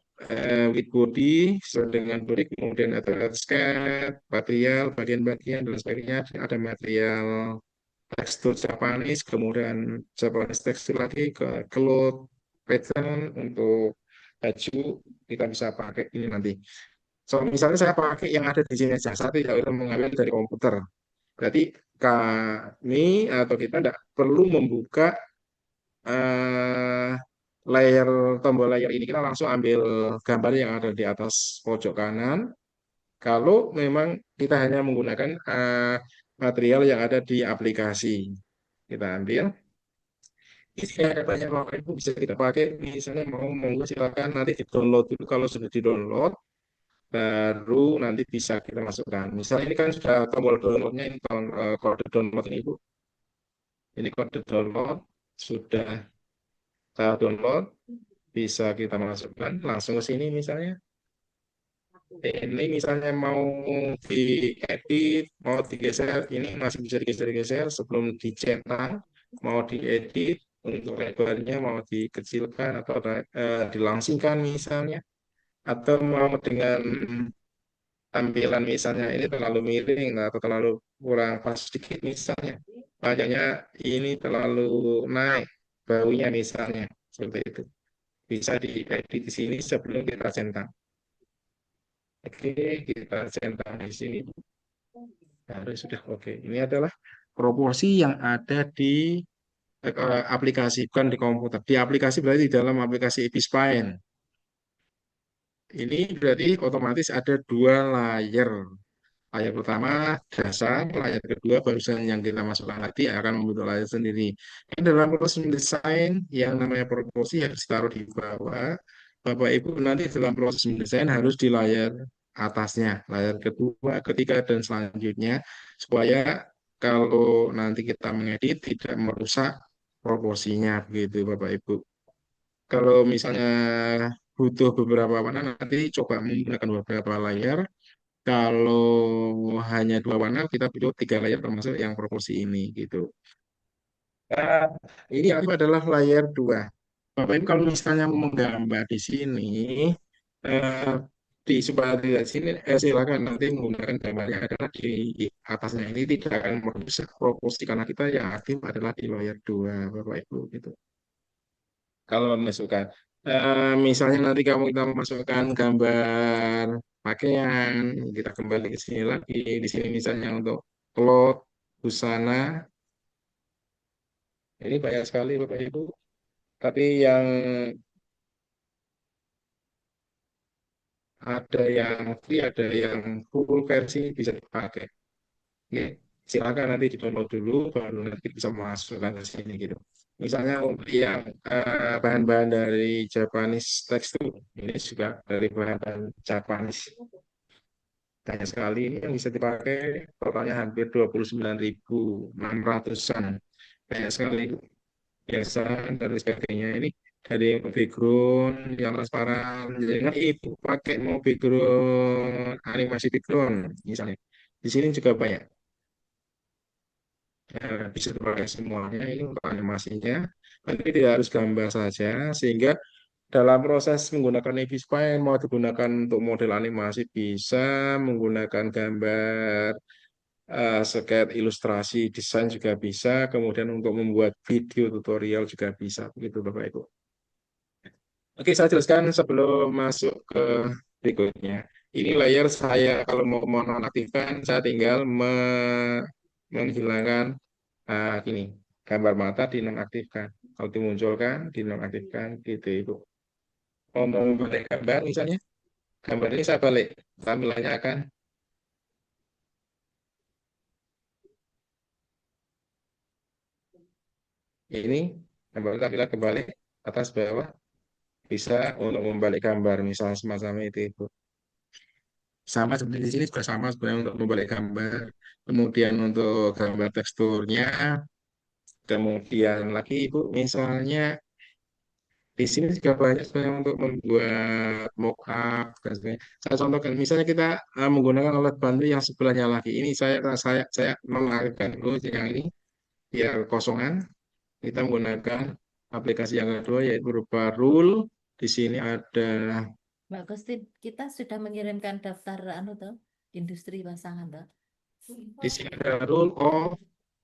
with body, sesuai dengan body, kemudian ada sketch, material, bagian-bagian, dan sebagainya. Ada material tekstur Japanese, kemudian Japanese tekstil lagi, ke cloth, pattern, untuk baju, kita bisa pakai ini nanti. So, misalnya saya pakai yang ada di sini saja, saya tidak perlu mengambil dari komputer. Berarti kami atau kita tidak perlu membuka eh, layar tombol layar ini. Kita langsung ambil gambar yang ada di atas pojok kanan. Kalau memang kita hanya menggunakan material yang ada di aplikasi, kita ambil. Ini ada banyak Bapak Ibu bisa kita pakai. Misalnya mau monggo silakan nanti di download dulu. Kalau sudah di download, baru nanti bisa kita masukkan. Misalnya ini kan sudah tombol downloadnya, ini kode download ini Bu. Ini kode download sudah saya download, bisa kita masukkan langsung ke sini misalnya. Ini misalnya mau diedit, mau digeser, ini masih bisa digeser-geser sebelum dicetak, mau diedit untuk lebarnya mau dikecilkan atau dilangsingkan misalnya, atau mau dengan tampilan misalnya ini terlalu miring atau terlalu kurang pas sedikit misalnya, wajahnya ini terlalu naik baunya misalnya seperti itu. bisa diedit di sini sebelum kita centang. Oke, kita centang di sini. Harus sudah oke. Ini adalah proporsi yang ada di aplikasi, bukan di komputer. Di aplikasi berarti di dalam aplikasi Epispine. Ini berarti otomatis ada dua layer. Layar pertama dasar, layar kedua barusan yang kita masukkan tadi akan membentuk layar sendiri. Ini dalam proses mendesain yang namanya proporsi harus ditaruh di bawah. Bapak Ibu nanti dalam proses mendesain harus di layar atasnya, layar kedua, ketiga, dan selanjutnya supaya kalau nanti kita mengedit tidak merusak proporsinya begitu Bapak Ibu. Kalau misalnya butuh beberapa warna nanti coba menggunakan beberapa layar. Kalau hanya dua warna, kita butuh tiga layar termasuk yang proporsi ini gitu. Nah, ini adalah layar dua. Bapak Ibu kalau misalnya mau menggambar di sini, eh, di supaya tidak sini, silakan nanti menggunakan gambarnya adalah di atasnya ini tidak akan merusak proporsi karena kita yang aktif adalah di layar dua, Bapak Ibu gitu. Kalau memasukkan, misalnya nanti kamu kita memasukkan gambar pakaian, kita kembali ke sini lagi. Di sini misalnya untuk cloth, busana, ini banyak sekali Bapak Ibu. Tapi yang ada yang free, ada yang full versi bisa dipakai. Oke, silakan nanti di-download dulu, baru nanti bisa masukkan ke sini gitu. Misalnya untuk yang bahan-bahan dari Japanese tekstur, ini juga dari bahan-bahan Japanese. Banyak sekali ini yang bisa dipakai, totalnya hampir 29.600-an. Banyak sekali biasa dan sebagainya. Ini dari background yang transparan. Jangan ibu pakai mau background animasi background misalnya. Di sini juga banyak. Bisa dipakai semuanya ini untuk animasinya. Tapi tidak harus gambar saja sehingga dalam proses menggunakan Epispine mau digunakan untuk model animasi bisa menggunakan gambar, sketch, ilustrasi, desain juga bisa. Kemudian untuk membuat video tutorial juga bisa. Begitu Bapak Ibu. Oke, saya jelaskan sebelum masuk ke berikutnya. Ini layar saya kalau mau menonaktifkan, saya tinggal menghilangkan ini gambar mata dinonaktifkan. Kalau dimunculkan, dinonaktifkan gitu Ibu. Mau membalik gambar misalnya, gambar ini saya balik, tampilannya akan ini, gambar tampilan kembali atas bawah, bisa untuk membalik gambar misalnya semacam itu Ibu. Sama seperti di sini juga sama sebenarnya untuk membalik gambar. Kemudian untuk gambar teksturnya, kemudian lagi Ibu misalnya di sini juga banyak sebenarnya untuk membuat mockup dan sebagainya. Saya contohkan, misalnya kita menggunakan alat bantu yang sebelahnya lagi. Ini saya mengaktifkan dulu yang ini biar kosongan. Kita menggunakan aplikasi yang kedua yaitu berupa rule. Di sini ada Mbak Gusti, kita sudah mengirimkan daftar industri pasangan toh. di sini ada rule of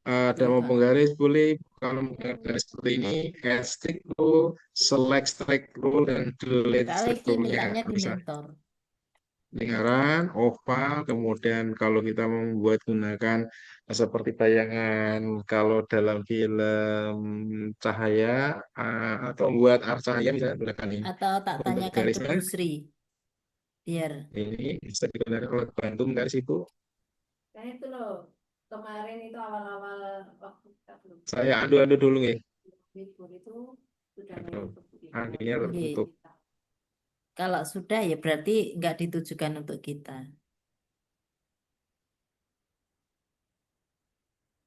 ada mau penggaris boleh kalau menggunakan garis seperti ini, add stick rule, select strike rule dan delete Kalau strike ini rule-nya mintaknya di bisa. mentor. Lingkaran, oval, kemudian kalau kita membuat gunakan seperti bayangan kalau dalam film cahaya atau membuat arc cahaya misalnya gunakan ini. Atau tak Untuk tanyakan ke garisnya Bu Sri. Biar. ini bisa digunakan oleh bantu garis itu. Nah itu loh, kemarin itu awal-awal waktu kita belum Saya adu-adu dulu ya. libur itu sudah Aduh, menutup Adinya tertutup. Kalau sudah ya berarti nggak ditujukan untuk kita.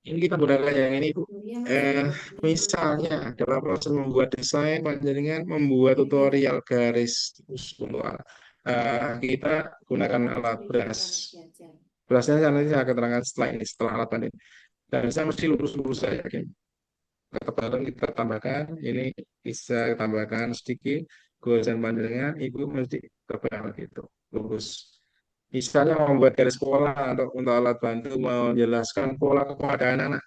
Ini kita gunakan yang ini, Bu. Misalnya dalam proses membuat desain, panjenengan membuat tutorial garis untuk kita gunakan alat brush. Brushnya nanti saya akan terangkan setelah ini, setelah alat ini. Dan saya mesti lurus-lurus saya yakin. Ketebalan kita tambahkan, ini bisa tambahkan sedikit. Goresan panjenengan, Ibu mesti tebal gitu, lurus. Misalnya mau membuat garis pola untuk alat bantu menjelaskan pola kepada anak-anak.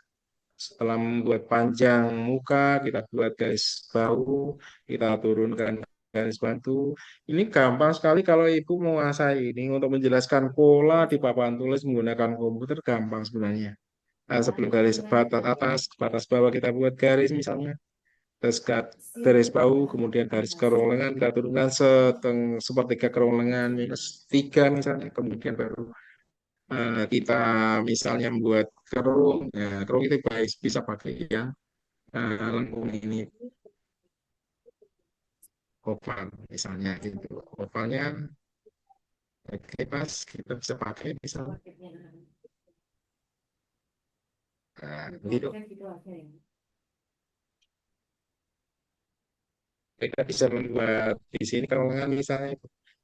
Setelah membuat panjang muka, kita buat garis bahu, kita turunkan garis bantu. Ini gampang sekali kalau Ibu menguasai ini untuk menjelaskan pola di papan tulis menggunakan komputer gampang sebenarnya. Nah, sebelum garis batas atas, batas bawah kita buat garis misalnya. Terus garis bawah, kemudian garis kerolengan, kita turunkan sepertiga kerolengan -3 misalnya. Kemudian baru kita misalnya membuat kerung. Nah, kerung itu baik bisa pakai yang lengkung ini oval misalnya gitu. Ovalnya oke pas kita bisa pakai misalnya. Nah, gitu. Kita bisa membuat di sini kerolengan misalnya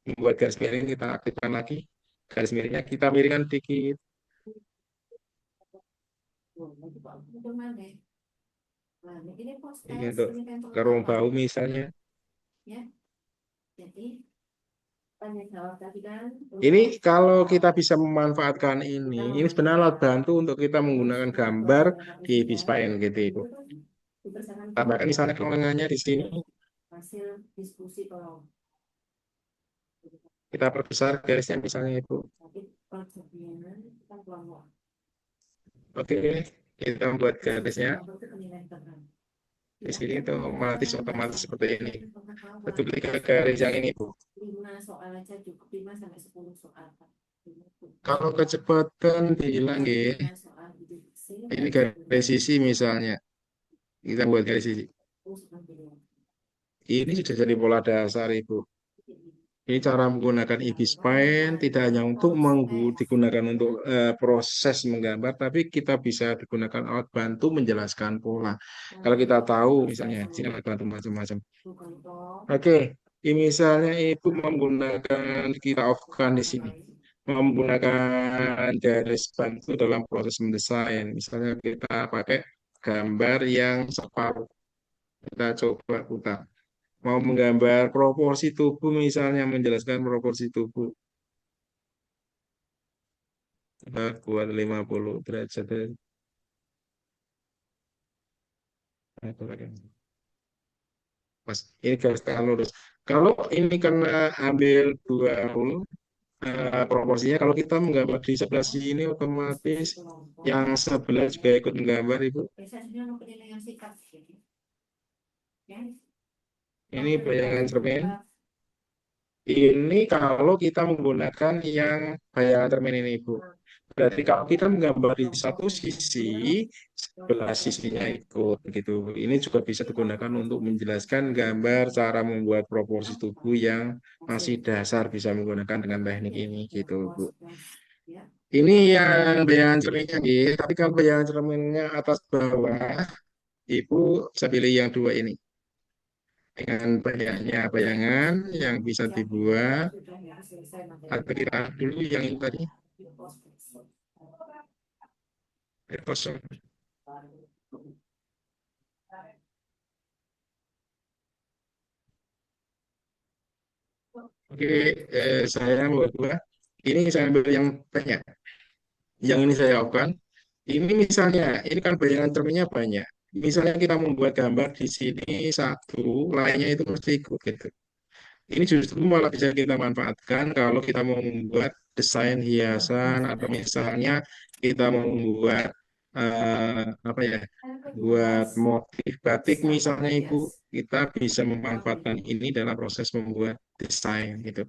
membuat garis miring kita aktifkan lagi. Garis miringnya kita miringkan dikit. Ini untuk kerung bau misalnya. Ini kalau kita bisa memanfaatkan ini sebenarnya alat bantu untuk kita menggunakan gambar di Bispain gitu Ibu. Tambahkan misalnya kewenangannya di sini. Kita perbesar garisnya misalnya Ibu. Oke, kita membuat garisnya. Di sini itu otomatis seperti ini. Ketika garis yang ini Bu. Kalau kecepatan bilang ya, ini garis sisi misalnya. Kita buat garis sisi. Ini sudah jadi pola dasar Ibu. Ini cara menggunakan Ibispaint tidak hanya untuk digunakan untuk proses menggambar, tapi kita bisa digunakan alat bantu menjelaskan pola. Kalau kita tahu misalnya sini alat bantu macam-macam. Oke, ini misalnya Ibu menggunakan kita off-kan di sini, menggunakan garis bantu dalam proses mendesain. Misalnya kita pakai gambar yang separuh. Kita coba putar. Mau menggambar proporsi tubuh misalnya, menjelaskan proporsi tubuh. Kita buat 50 derajat. Pas ini garis tangan lurus. Kalau ini karena ambil 20 proporsinya, kalau kita menggambar di sebelah sini otomatis yang sebelah juga ikut menggambar Ibu. Ini bayangan cermin. Ini kalau kita menggunakan yang bayangan cermin ini, Bu. Berarti kalau kita menggambar di satu sisi, sebelah sisinya ikut gitu. Ini juga bisa digunakan untuk menjelaskan gambar cara membuat proporsi tubuh yang masih dasar bisa menggunakan dengan teknik ini gitu, Bu. Ini yang bayangan cerminnya, gitu. Tapi kalau bayangan cerminnya atas bawah, Ibu bisa pilih yang dua ini. Dengan banyaknya bayangan yang bisa dibuat atau kita dulu yang ini tadi kosong. Oke, saya buat dua. Ini saya ambil yang banyak. Yang ini saya lakukan. Ini misalnya, ini kan bayangan cerminnya banyak. Misalnya kita membuat gambar di sini satu, lainnya itu mesti ikut gitu. Ini justru malah bisa kita manfaatkan kalau kita mau membuat desain hiasan atau misalnya kita mau membuat apa ya, buat motif batik misalnya Ibu, kita bisa memanfaatkan ini dalam proses membuat desain gitu.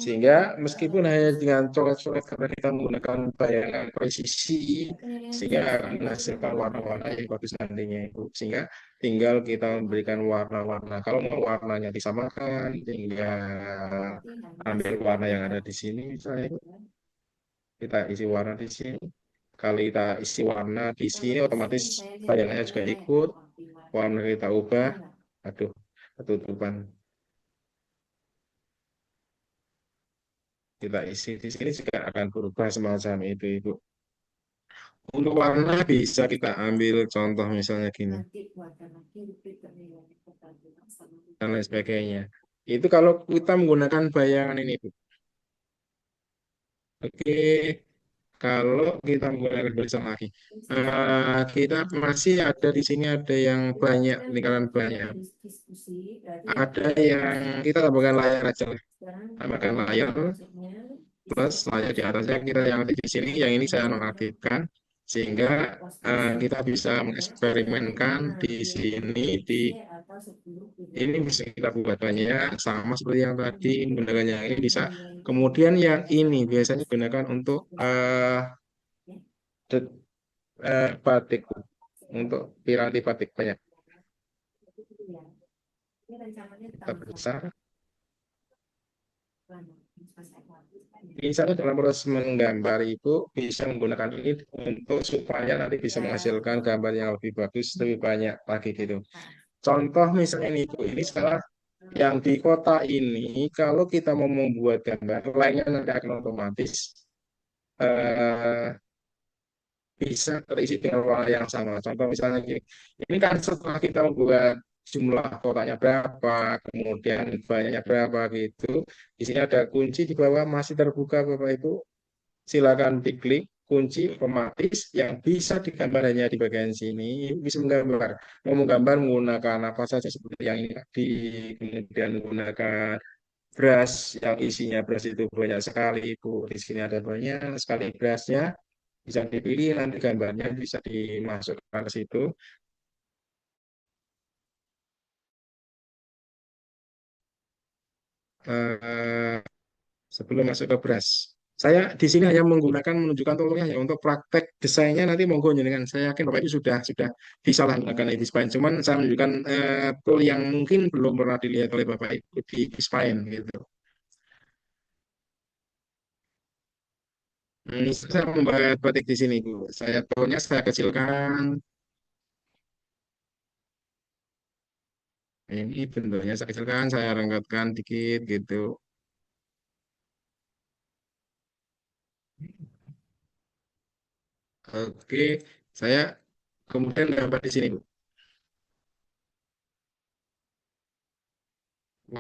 Sehingga meskipun hanya dengan coret-coret karena kita menggunakan bayangan presisi, sehingga akan menghasilkan warna-warna yang bagus nantinya Ibu. Sehingga tinggal kita memberikan warna-warna. Kalau mau warnanya disamakan, tinggal ambil warna yang ada di sini misalnya Ibu. Kita isi warna di sini. Kalau kita isi warna di sini, otomatis bayangannya juga ikut. Warna kita ubah. Aduh, ketutupan. Kita isi di sini juga akan berubah semacam itu Ibu. Untuk warna bisa kita ambil contoh misalnya gini dan lain sebagainya. Itu kalau kita menggunakan bayangan ini Bu. Oke, Kalau kita menggunakan barisan lagi, kita masih ada di sini ada yang banyak, Kan lingkaran kalau banyak. kita diskusi, berarti yang Ada kita yang kita tambahkan layar aja lah. sekarang Tambahkan layar maksudnya plus layar di atasnya kita yang ada di sini. Yang ini saya nonaktifkan sehingga kita bisa mengeksperimenkan di sini di ini bisa kita buat banyak sama seperti yang tadi menggunakan yang ini bisa. Kemudian yang ini biasanya digunakan untuk det- batik untuk piranti batik banyak. Kita besar. Misalnya dalam proses menggambar itu bisa menggunakan ini untuk supaya nanti bisa menghasilkan gambar yang lebih bagus, lebih banyak lagi gitu. Contoh misalnya ini sekarang yang di kota ini, kalau kita mau membuat gambar, lainnya nanti akan otomatis eh, bisa terisi dengan warna yang sama. Contoh misalnya gini, ini kan setelah kita membuat jumlah kotanya berapa, kemudian banyaknya berapa gitu. Di sini ada kunci di bawah masih terbuka Bapak Ibu. Silakan diklik kunci otomatis yang bisa digambar hanya di bagian sini. Bisa menggambar. Mau menggambar menggunakan apa saja seperti yang ini tadi, kemudian menggunakan brush yang isinya brush itu banyak sekali Ibu. Di sini ada banyak sekali brushnya bisa dipilih nanti gambarnya bisa dimasukkan ke situ. Eh, Sebelum masuk ke brush, saya di sini hanya menggunakan menunjukkan tolongnya ya untuk praktek desainnya nanti monggo dengan saya yakin Bapak itu sudah bisa lah menggunakan di Spine. Cuman saya menunjukkan tool yang mungkin belum pernah dilihat oleh Bapak Ibu di Spine gitu. Saya membuat batik di sini Bu. Saya toolnya saya kecilkan. Ini bentuknya saya kecilkan, saya renggatkan dikit gitu. Oke, saya kemudian gambar di sini, Bu.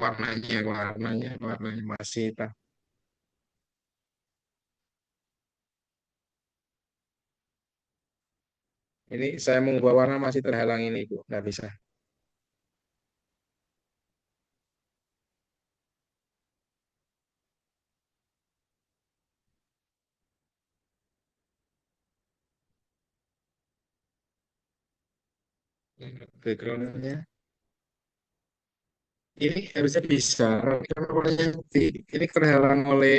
Warnanya masih hitam. Ini saya mengubah warna masih terhalang ini, Bu. Nggak bisa. Backgroundnya. Ini harusnya bisa. Tapi karena warnanya putih. Ini terhalang oleh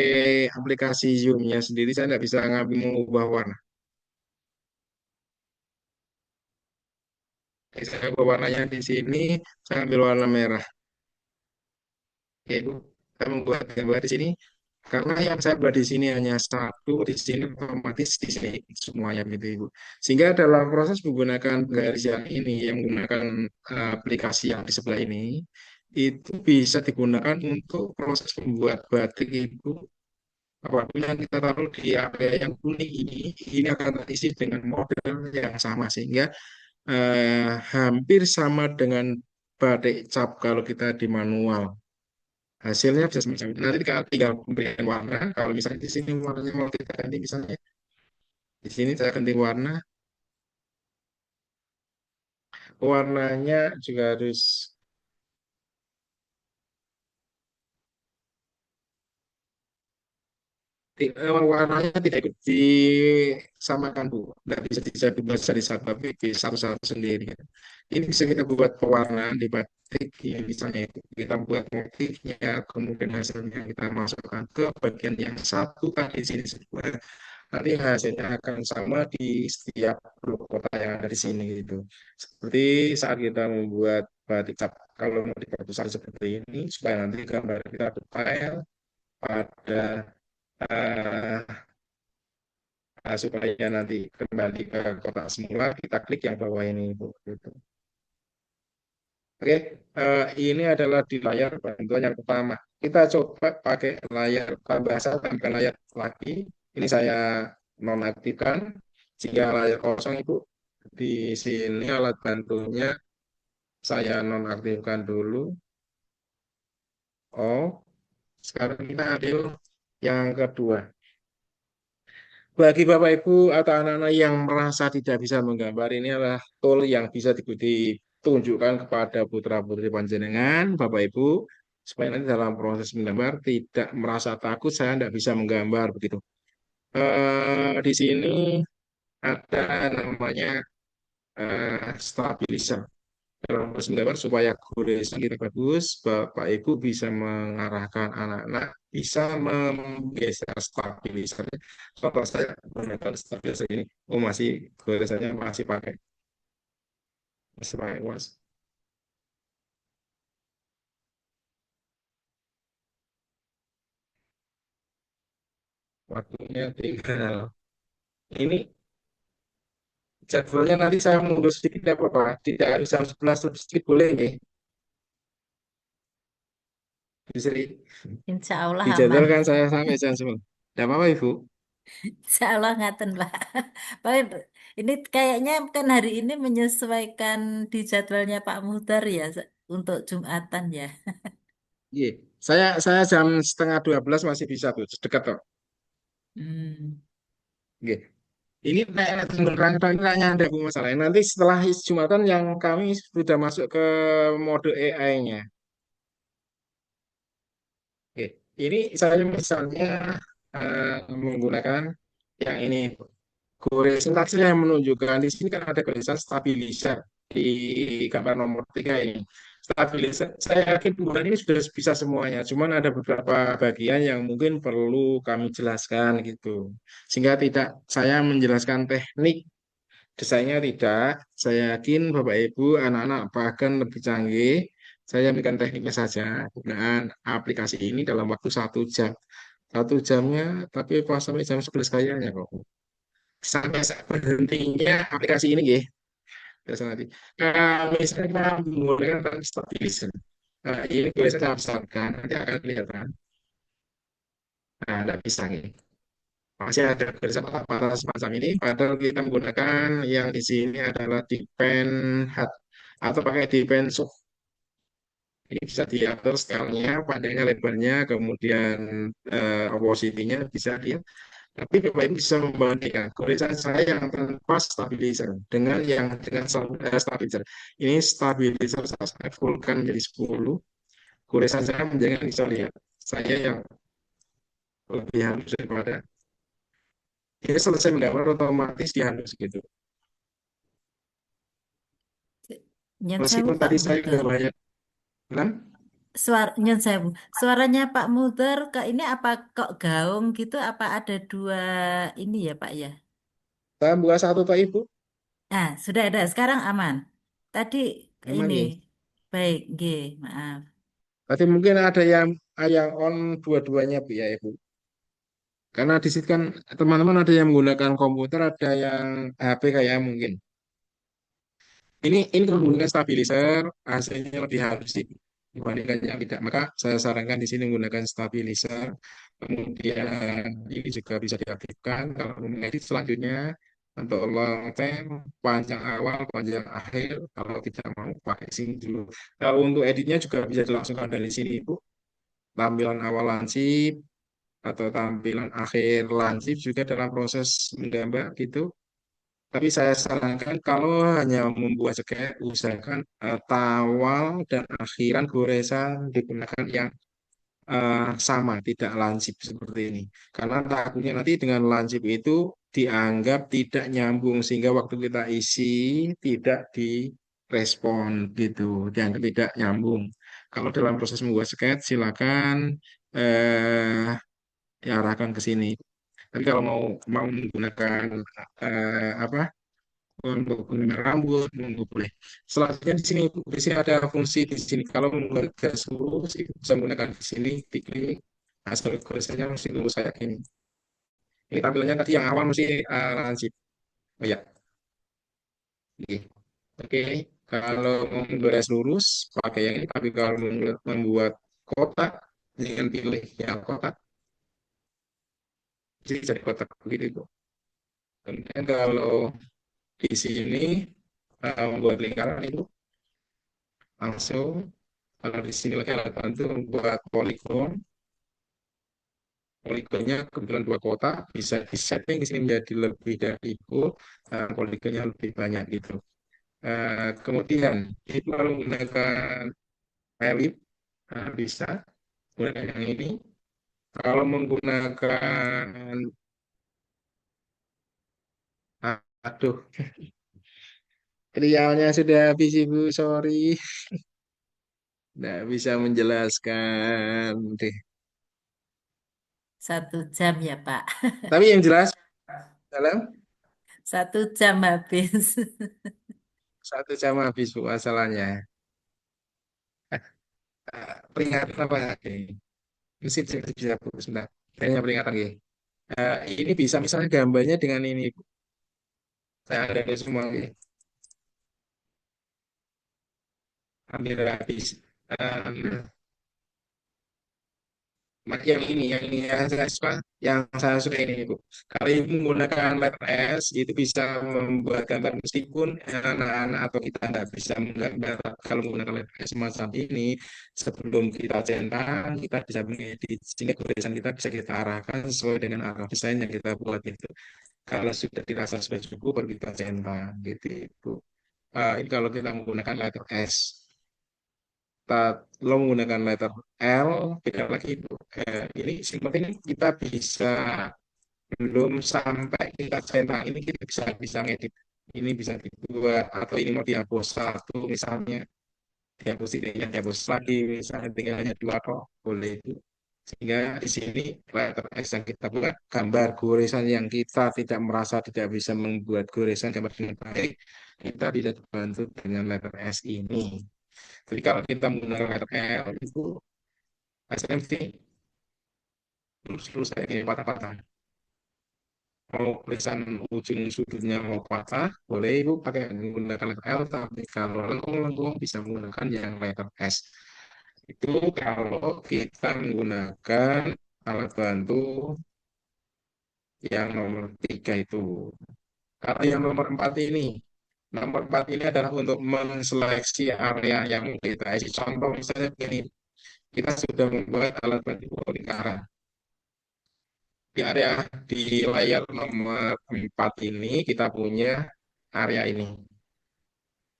aplikasi Zoom-nya sendiri. Saya nggak bisa ngambil mengubah warna. Jadi saya ubah warnanya di sini. Saya ambil warna merah. Oke, Bu. Saya membuat gambar di sini. Karena yang saya buat di sini hanya satu, di sini otomatis di sini semuanya gitu Ibu. Sehingga dalam proses menggunakan garis yang ini, yang menggunakan aplikasi yang di sebelah ini, itu bisa digunakan untuk proses membuat batik Ibu. Apapun yang kita taruh di area yang kuning ini akan terisi dengan model yang sama sehingga hampir sama dengan batik cap kalau kita di manual. Hasilnya bisa semacam itu. Nanti kita tinggal pemberian warna. Kalau misalnya di sini warnanya mau kita ganti, misalnya di sini saya ganti warna. Warnanya juga harus warnanya tidak ikut disamakan Bu. Tidak bisa dibuat jadi satu, tapi satu-satu sendiri. Ini bisa kita buat pewarnaan di batik, ya, misalnya itu kita buat motifnya, kemudian hasilnya kita masukkan ke bagian yang satu tadi di sini semua. Nanti hasilnya akan sama di setiap blok kota yang ada di sini gitu. Seperti saat kita membuat batik cap, kalau mau diperbesar seperti ini supaya nanti gambar kita detail pada eh, supaya nanti kembali ke kotak semula kita klik yang bawah ini Bu, gitu. Oke, ini adalah di layar bantuan yang pertama. Kita coba pakai layar tambah satu tambah layar lagi. Ini saya nonaktifkan. Jika layar kosong Ibu, di sini alat bantunya saya nonaktifkan dulu. Oh, sekarang kita ambil yang kedua. Bagi Bapak Ibu atau anak-anak yang merasa tidak bisa menggambar, ini adalah tool yang bisa ditunjukkan kepada putra-putri panjenengan, Bapak Ibu, supaya nanti dalam proses menggambar tidak merasa takut saya tidak bisa menggambar begitu. Di sini ada namanya stabilizer. Dalam proses menggambar supaya goresan kita bagus, Bapak Ibu bisa mengarahkan anak-anak, bisa menggeser stabilizer. Contoh saya menggunakan stabilizer ini, oh masih goresannya masih pakai was. Waktunya tinggal. Ini jadwalnya nanti saya mundur sedikit ya Bapak. Tidak harus jam 11 lebih sedikit boleh nih. Bisa Insya Allah aman. dijadwalkan saya sampai jam 11. Tidak apa-apa Ibu. Insya Allah ngaten Pak. Pak, ini kayaknya kan hari ini menyesuaikan di jadwalnya Pak Muhtar ya untuk Jumatan ya. Iya. Saya jam setengah 12 masih bisa tuh, dekat kok. Hmm. Oke. Ini rangkaiannya ada Bu masalah. Nanti setelah Jumatan yang kami sudah masuk ke mode AI-nya. Oke. Ini saya misalnya menggunakan yang ini. Goresan tadi yang menunjukkan di sini kan ada goresan stabilizer di gambar nomor 3 ini. Stabilizer, saya yakin penggunaan ini sudah bisa semuanya. Cuman ada beberapa bagian yang mungkin perlu kami jelaskan gitu. Sehingga tidak saya menjelaskan teknik desainnya tidak. Saya yakin Bapak Ibu, anak-anak bahkan lebih canggih. Saya berikan tekniknya saja penggunaan aplikasi ini dalam waktu 1 jam. 1 jamnya, tapi pas sampai jam 11 kayaknya kok. Sampai saat berhentinya aplikasi ini ya. Biasa nanti. Misalnya kita menggunakan tentang stabilizer. Ini biasanya saya besarkan, nanti akan kelihatan. Nah, tidak bisa nih. Masih ada garis patah semacam ini, padahal kita menggunakan yang di sini adalah depen hat atau pakai depen soft. Ini bisa diatur scale-nya, panjangnya, lebarnya, kemudian opacity-nya bisa dia. Tapi Bapak Ibu bisa membandingkan goresan saya yang tanpa stabilizer dengan yang dengan stabilizer. Ini stabilizer saya fullkan menjadi 10. Goresan saya menjangan bisa lihat. Saya yang lebih halus daripada ini selesai menggambar otomatis dihalus gitu. Nyen sewu Meskipun Pak tadi saya Muhtar. udah banyak bilang, Nyen sewu. Suaranya Pak Muhtar ke ini apa kok gaung gitu? Apa ada dua ini ya Pak ya? saya buka satu Pak Ibu, Nah, sudah ada. Sekarang aman. Tadi aman ini ya. baik, G, maaf. Tadi mungkin ada yang on dua-duanya Bu ya Ibu. Karena di situ kan teman-teman ada yang menggunakan komputer, ada yang HP kayak mungkin. Ini kalau menggunakan stabilizer hasilnya lebih halus sih dibandingkan yang tidak. Maka saya sarankan di sini menggunakan stabilizer. Kemudian ini juga bisa diaktifkan kalau mengedit selanjutnya untuk long time, panjang awal, panjang akhir. Kalau tidak mau pakai sini dulu. Kalau untuk editnya juga bisa dilangsungkan dari sini Bu. Tampilan awal lansip atau tampilan akhir lansip juga dalam proses menggambar gitu. Tapi saya sarankan kalau hanya membuat skeet, usahakan tawal dan akhiran goresan digunakan yang sama, tidak lansip seperti ini. Karena takutnya nanti dengan lansip itu dianggap tidak nyambung sehingga waktu kita isi tidak direspon gitu, dianggap tidak nyambung. Kalau dalam proses membuat skeet, silakan diarahkan ke sini. Tapi kalau mau menggunakan apa? Untuk menggunakan rambut, untuk boleh. Selanjutnya di sini ada fungsi di sini. Kalau membuat garis lurus, itu bisa menggunakan di sini, diklik. Hasil garisnya mesti lurus saya ini. Ini tampilannya tadi yang awal mesti lansip. Oh ya, oke. Oke. Kalau mau garis lurus, pakai yang ini. Tapi kalau membuat kotak, dengan pilih yang kotak. Jadi kotak begitu. Kemudian kalau di sini membuat lingkaran itu langsung kalau di sini lagi alat bantu membuat poligon poligonnya kebetulan dua kotak, bisa disetting di sini menjadi lebih dari itu, poligonnya lebih banyak gitu. Kemudian itu kalau menggunakan Elip, bisa menggunakan yang ini. Kalau menggunakan, aduh, trialnya sudah habis Ibu, sorry, tidak bisa menjelaskan deh. 1 jam ya Pak. Tapi yang jelas dalam 1 jam habis. 1 jam habis Bu masalahnya. Peringatan apa lagi? Sip, sip, sip, bisa Bu, sebentar. Kayaknya peringatan lagi. Ini bisa misalnya gambarnya dengan ini Bu. Saya ada semua ini. Hampir habis. Yang saya suka ini Bu. Kalau Ibu menggunakan letter S itu bisa membuat gambar meskipun anak-anak atau kita nggak bisa menggambar kalau menggunakan letter S semacam ini sebelum kita centang kita bisa mengedit sehingga tulisan kita bisa kita arahkan sesuai dengan arah desain yang kita buat itu. Kalau sudah dirasa sudah cukup baru kita centang gitu Ibu. Ini kalau kita menggunakan letter S. Lo menggunakan letter L, beda lagi Bu. Ini simpel ini kita bisa belum sampai kita centang ini kita bisa bisa ngedit ini bisa dibuat atau ini mau dihapus satu misalnya dihapus ini dihapus lagi misalnya tinggal hanya dua kok boleh itu sehingga di sini letter X yang kita buat gambar goresan yang kita tidak merasa tidak bisa membuat goresan gambar dengan baik kita bisa dibantu dengan letter S ini. Jadi kalau kita menggunakan letter L itu hasilnya mesti lurus-lurus kayak gini patah-patah. Mau tulisan ujung sudutnya mau patah, boleh Ibu pakai menggunakan letter L, tapi kalau lengkung-lengkung bisa menggunakan yang letter S. Itu kalau kita menggunakan alat bantu yang nomor 3 itu. Kalau yang nomor 4 ini adalah untuk menseleksi area yang kita isi. Contoh misalnya begini, kita sudah membuat alat bantu lingkaran. Di area di layar nomor 4 ini kita punya area ini.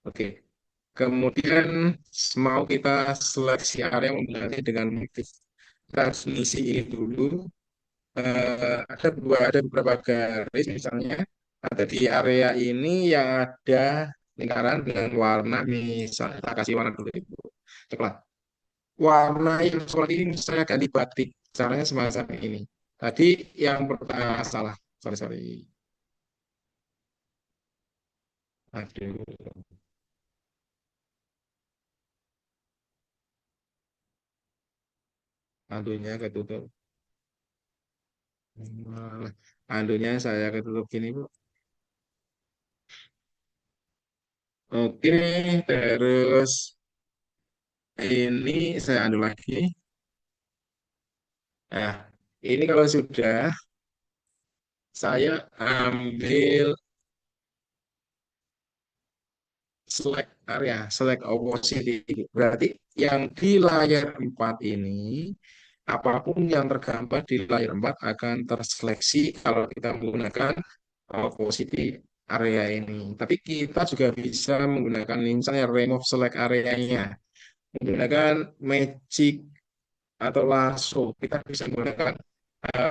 Oke. Kemudian mau kita seleksi area mengganti dengan motif transmisi ini dulu. Ada beberapa garis misalnya ada di area ini yang ada lingkaran dengan warna misalnya kita kasih warna dulu Ibu. Coklat. Warna yang seperti ini misalnya ganti batik. Caranya semacam ini. Tadi yang pertama salah. Sorry, sorry. Aduh. Aduhnya ketutup. Malah. Aduhnya saya ketutup gini, Bu. Oke, terus ini saya adu lagi. Nah, ini kalau sudah saya ambil select area, select opposite. Berarti yang di layar 4 ini, apapun yang tergambar di layar 4 akan terseleksi kalau kita menggunakan opposite area ini. Tapi kita juga bisa menggunakan misalnya remove select area-nya. Menggunakan magic atau lasso. Kita bisa menggunakan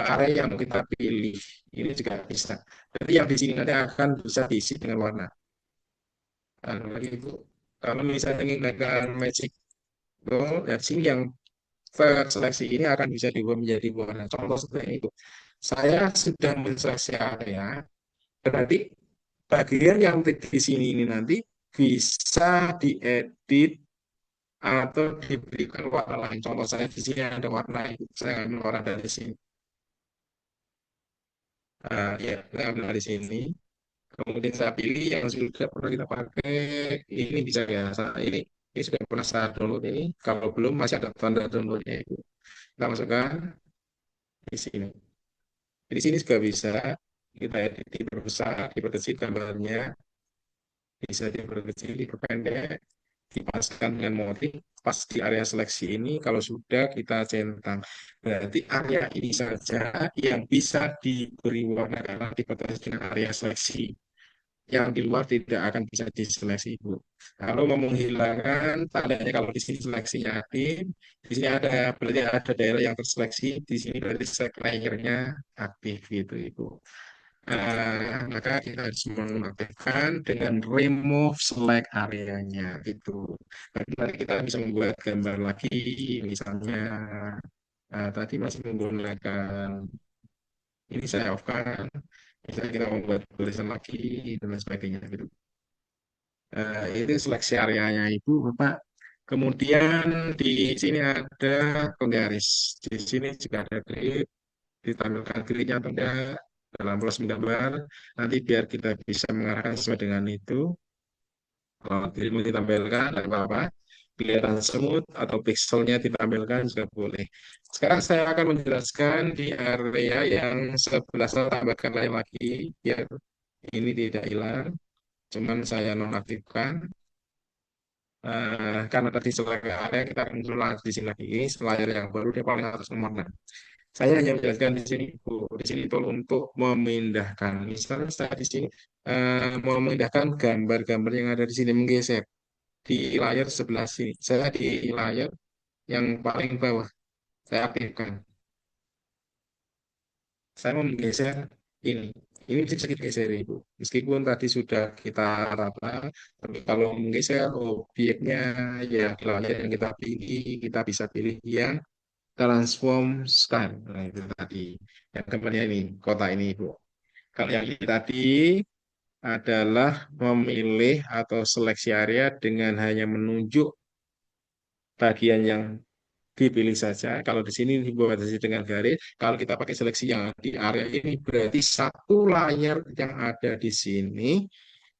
area yang mau kita pilih. Ini juga bisa. Jadi yang di sini nanti akan bisa diisi dengan warna. Lagi itu kalau misalnya ingin menggunakan magic goal, ya sini yang seleksi ini akan bisa diubah menjadi warna. Contoh seperti itu. Saya sudah menseleksi area, berarti bagian yang di sini ini nanti bisa diedit atau diberikan warna lain. Contoh saya di sini ada warna itu, saya ambil warna dari sini. Ya, saya ambil dari sini. Kemudian saya pilih yang sudah pernah kita pakai. Ini bisa biasa. Ini sudah pernah saya download ini. Kalau belum masih ada tanda downloadnya itu. Kita masukkan di sini. Di sini juga bisa kita edit diperbesar, diperkecil gambarnya, bisa diperkecil, diperpendek, dipaskan dengan motif. Pas di area seleksi ini, kalau sudah kita centang, berarti area ini saja yang bisa diberi warna karena dibatasi dengan area seleksi. Yang di luar tidak akan bisa diseleksi, Bu. Kalau mau menghilangkan, tandanya kalau di sini seleksinya aktif, di sini ada berarti ada daerah yang terseleksi, di sini berarti select layernya aktif gitu, Ibu. Maka kita harus mengaktifkan dengan remove select areanya gitu. Nanti kita bisa membuat gambar lagi, misalnya tadi masih menggunakan ini saya off kan, misalnya kita membuat tulisan lagi dan lain sebagainya gitu. Itu seleksi areanya Ibu, Bapak. Kemudian di sini ada penggaris, di sini juga ada grid, ditampilkan gridnya atau enggak dalam proses menggambar. Nanti biar kita bisa mengarahkan sesuai dengan itu. Kalau grid ditampilkan, tidak apa-apa. Kelihatan semut atau pixelnya ditampilkan juga boleh. Sekarang saya akan menjelaskan di area yang sebelah sana tambahkan lain lagi, biar ini tidak hilang. Cuman saya nonaktifkan. Karena tadi select area kita akan ulang di sini lagi layar yang baru dia paling atas nomor 6. Saya hanya menjelaskan di sini Bu. Di sini itu untuk memindahkan. Misalnya saya di sini mau memindahkan gambar-gambar yang ada di sini menggeser di layar sebelah sini. Saya di layar yang paling bawah saya aktifkan. Saya mau menggeser ini. Ini bisa kita geser Ibu. Meskipun tadi sudah kita rata, tapi kalau menggeser objeknya ya di layar yang kita pilih, kita bisa pilih yang transform style. Nah, itu tadi. Yang kemudian ini, kota ini Ibu. Kalau yang ini tadi adalah memilih atau seleksi area dengan hanya menunjuk bagian yang dipilih saja. Kalau di sini dibatasi dengan garis, kalau kita pakai seleksi yang di area ini berarti satu layar yang ada di sini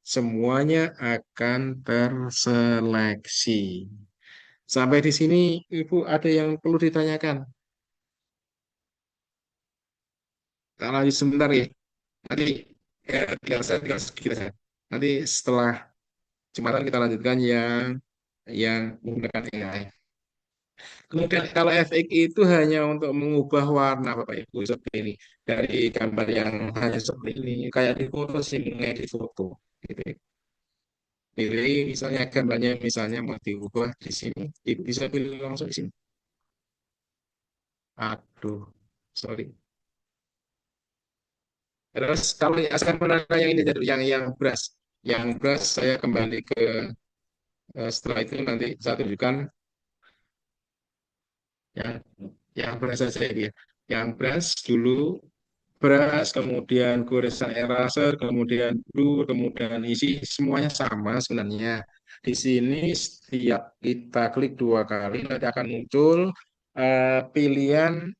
semuanya akan terseleksi. Sampai di sini Ibu ada yang perlu ditanyakan? Kita lanjut sebentar ya. Nanti tinggal sedikit saja. Nanti setelah Jumatan kita lanjutkan yang menggunakan AI. Kemudian kalau FX itu hanya untuk mengubah warna Bapak Ibu seperti ini dari gambar yang hanya seperti ini kayak di foto sih di foto gitu. Pilih misalnya gambarnya misalnya mau diubah di sini, Ibu bisa pilih langsung di sini. Aduh, sorry. Terus kalau asalkan menara yang ini yang brush saya kembali ke setelah itu nanti saya tunjukkan yang yang brush saja dia. Yang brush dulu brush, kemudian goresan eraser, kemudian blur, kemudian isi, semuanya sama sebenarnya. Di sini setiap kita klik 2 kali nanti akan muncul pilihan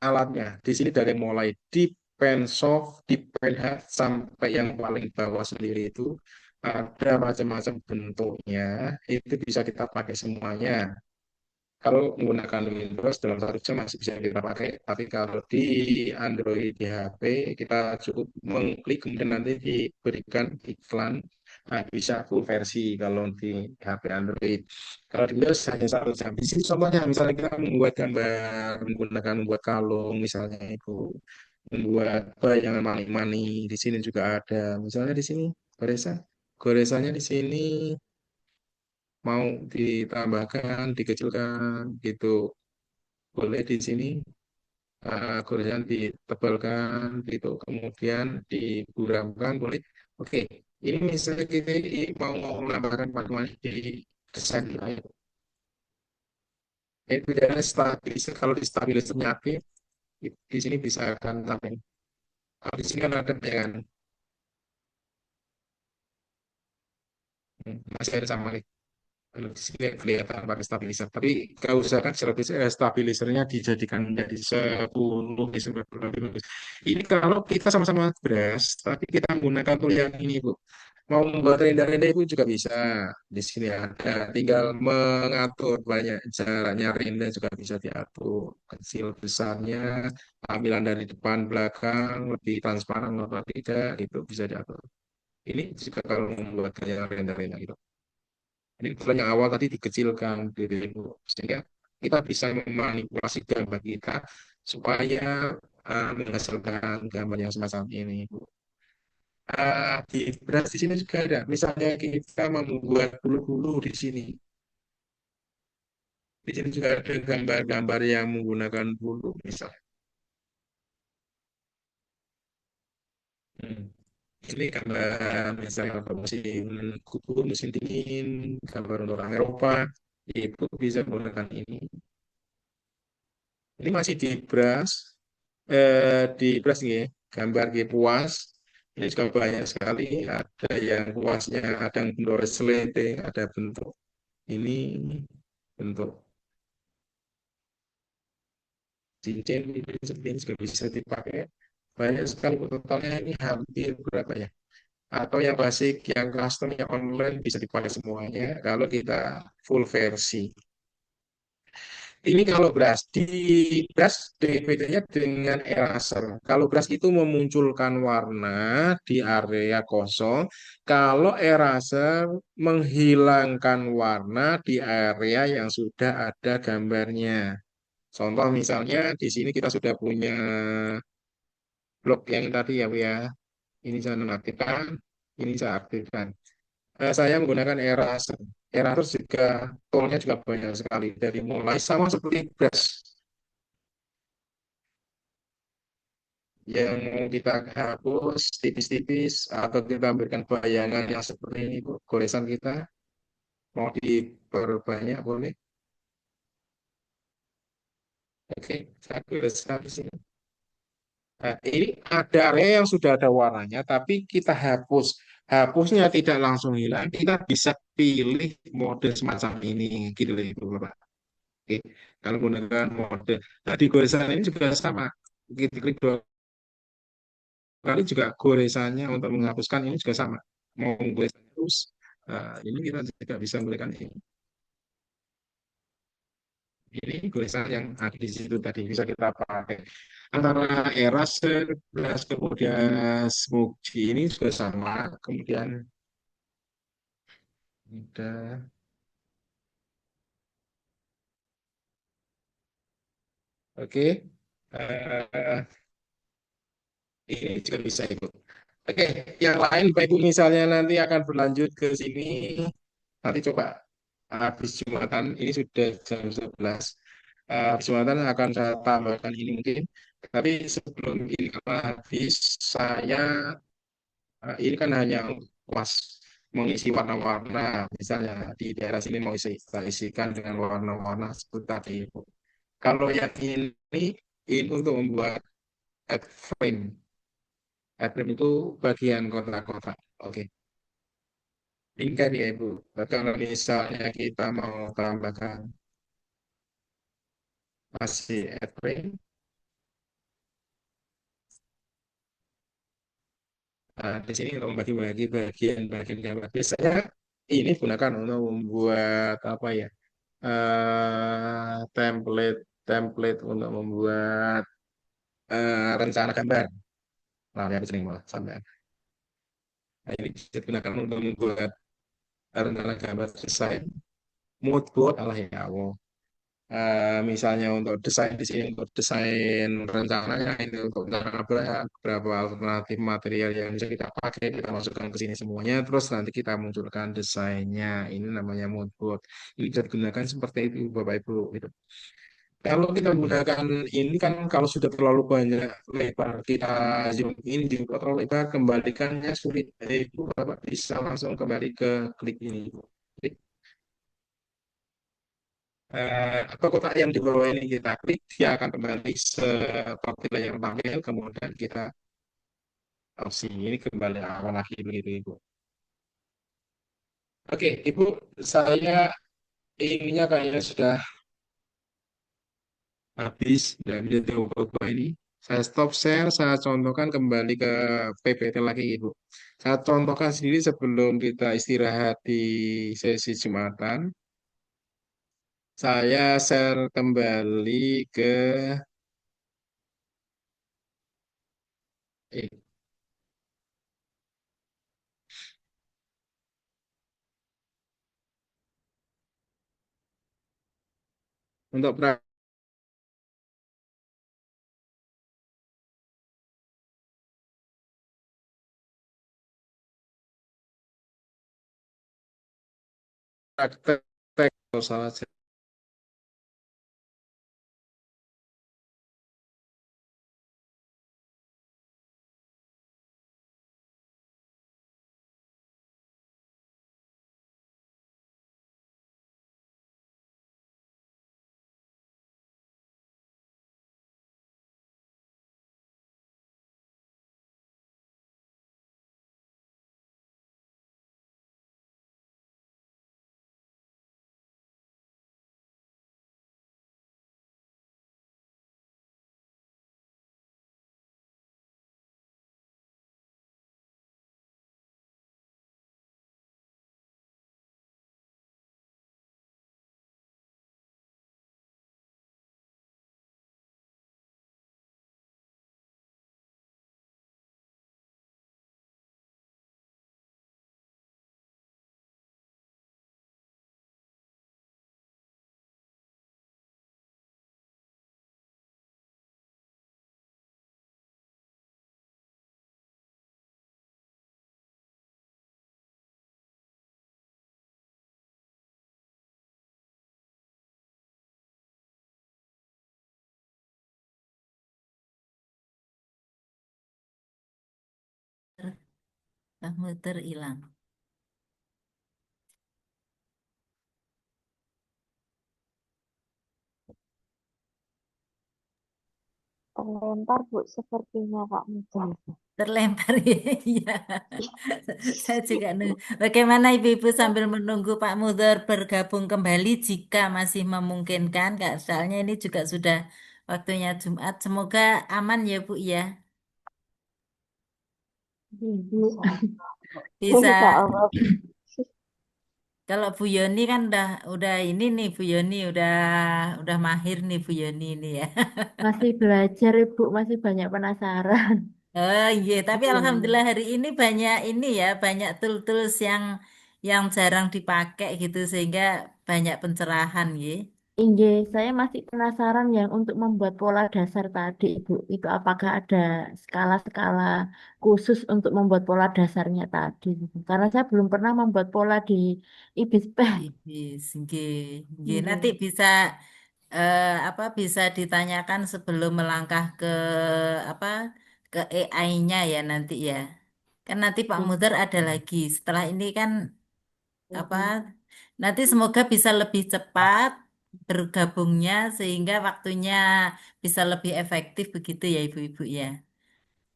alatnya. Di sini dari mulai deep pen soft, deep pen hard sampai yang paling bawah sendiri itu ada macam-macam bentuknya. Itu bisa kita pakai semuanya. Kalau menggunakan Windows dalam 1 jam masih bisa kita pakai, tapi kalau di Android di HP kita cukup mengklik kemudian nanti diberikan iklan. Nah, bisa full versi kalau di HP Android. Kalau di Windows hanya 1 jam. Di sini contohnya misalnya kita membuat gambar menggunakan membuat kalung misalnya itu membuat bayangan mani-mani di sini juga ada. Misalnya di sini goresan, goresannya di sini mau ditambahkan, dikecilkan gitu. Boleh di sini gorengan ditebalkan gitu, kemudian diburamkan boleh. Oke, ini misalnya kita mau menambahkan paduan di desain lain. Itu bedanya stabilizer. Kalau di stabilizernya aktif, di sini bisa akan tampil. Kalau di sini kan ada bayangan. Masih ada sama nih. Kalau di sini kelihatan pakai stabilizer. Tapi kalau usahakan stabilizernya dijadikan menjadi 10 di 10. Ini kalau kita sama-sama brush, tapi kita menggunakan tool yang ini, Bu. Mau membuat render-render itu juga bisa. Di sini ada. Tinggal mengatur banyak jaraknya render juga bisa diatur. Kecil besarnya, tampilan dari depan belakang, lebih transparan atau tidak, itu bisa diatur. Ini juga kalau membuat gaya render-render gitu. Ini kebetulan yang awal tadi dikecilkan gitu, Ibu. Sehingga kita bisa memanipulasi gambar kita supaya menghasilkan gambar yang semacam ini, Ibu. Di beras di sini juga ada. Misalnya kita membuat bulu-bulu di sini. Di sini juga ada gambar-gambar yang menggunakan bulu, misalnya. Hmm. Ini gambar misalnya untuk musim kupu, musim dingin, gambar untuk orang Eropa, itu bisa menggunakan ini. Ini masih di beras nih, gambar di puas. Ini juga banyak sekali. Ada yang puasnya, ada yang bentuk selente, ada bentuk ini, bentuk cincin, ini seperti ini juga bisa dipakai. Banyak sekali totalnya ini hampir berapa ya? Atau yang basic, yang custom, yang online bisa dipakai semuanya kalau kita full versi. Ini kalau brush, di brush bedanya dengan eraser. Kalau brush itu memunculkan warna di area kosong, kalau eraser menghilangkan warna di area yang sudah ada gambarnya. Contoh misalnya di sini kita sudah punya blok yang tadi ya, Bu ya. Ini saya nonaktifkan, ini saya aktifkan. Saya menggunakan eraser. Eraser juga toolnya juga banyak sekali. Dari mulai sama seperti brush yang kita hapus tipis-tipis atau kita berikan bayangan yang seperti ini, Bu. Goresan kita mau diperbanyak boleh. Oke, saya goreskan di sini. Nah, ini ada area yang sudah ada warnanya, tapi kita hapus. Hapusnya tidak langsung hilang, kita bisa pilih mode semacam ini, gitu loh, Ibu Bapak. Oke, kalau menggunakan mode. Nah, di goresan ini juga sama. Kita klik dua kali juga goresannya untuk menghapuskan ini juga sama. Mau goresan terus, ini kita juga bisa menggunakan ini. Ini goresan yang ada di situ tadi bisa kita pakai. Antara eraser, plus kemudian smudgy ini juga sama. Kemudian ada, oke. Eh, ini juga bisa ikut. Oke, yang lain Bapak Ibu misalnya nanti akan berlanjut ke sini. Nanti coba habis Jumatan, ini sudah jam 11. Habis Jumatan akan saya tambahkan ini mungkin. Tapi sebelum ini kalau habis, saya ini kan hanya was mengisi warna-warna. Misalnya di daerah sini mau saya isikan dengan warna-warna seperti tadi. Kalau yang ini untuk membuat head frame. Head frame itu bagian kotak-kotak. Oke. Ini kan ya Ibu. Kalau misalnya kita mau tambahkan masih frame, di sini untuk membagi-bagi bagian-bagian gambar. Biasanya ini gunakan untuk membuat apa ya? Template template untuk membuat rencana gambar. Nah, yang sering malah sampai. Nah, ini bisa digunakan untuk membuat rencana gambar desain mood board Allah ya Allah. Misalnya untuk desain di sini untuk desain rencananya ini untuk rencana berapa alternatif material yang bisa kita pakai kita masukkan ke sini semuanya terus nanti kita munculkan desainnya ini namanya mood board ini bisa digunakan seperti itu Bapak Ibu gitu. Kalau kita menggunakan ini kan kalau sudah terlalu banyak lebar kita zoom in di terlalu lebar kembalikannya sulit. Jadi Ibu Bapak bisa langsung kembali ke klik ini. Jadi, atau kotak yang di bawah ini kita klik, dia akan kembali seperti layar tampil, kemudian kita opsi ini kembali awal lagi begitu Ibu. Oke, Ibu, saya ininya kayaknya sudah habis dari video Bapak ini. Saya stop share, saya contohkan kembali ke PPT lagi Ibu. Saya contohkan sendiri sebelum kita istirahat di sesi Jumatan. Saya share kembali ke eh, Untuk praktek kalau salah komputer hilang. Terlempar, Bu, sepertinya Pak Mujal. Terlempar ya. Iya. Saya juga nunggu. Bagaimana Ibu-ibu sambil menunggu Pak Mudhor bergabung kembali jika masih memungkinkan, Kak. Soalnya ini juga sudah waktunya Jumat. Semoga aman ya Bu ya. Bu. Bisa. Insya Allah. Kalau Bu Yoni kan udah ini nih Bu Yoni udah mahir nih Bu Yoni ini ya. Masih belajar, Ibu, masih banyak penasaran. Oh iya, tapi Iya. alhamdulillah hari ini banyak ini ya, banyak tools-tools yang jarang dipakai gitu sehingga banyak pencerahan ya. Inge, saya masih penasaran yang untuk membuat pola dasar tadi, Ibu. Itu apakah ada skala-skala khusus untuk membuat pola dasarnya tadi? Karena saya belum pernah membuat pola di IBISPES. Ibis, nggih, nggih. Nanti Inge. bisa apa bisa ditanyakan sebelum melangkah ke apa ke AI-nya ya nanti ya. Kan nanti Pak Mudhar ada lagi. Setelah ini kan apa nanti semoga bisa lebih cepat bergabungnya sehingga waktunya bisa lebih efektif begitu ya Ibu-ibu ya.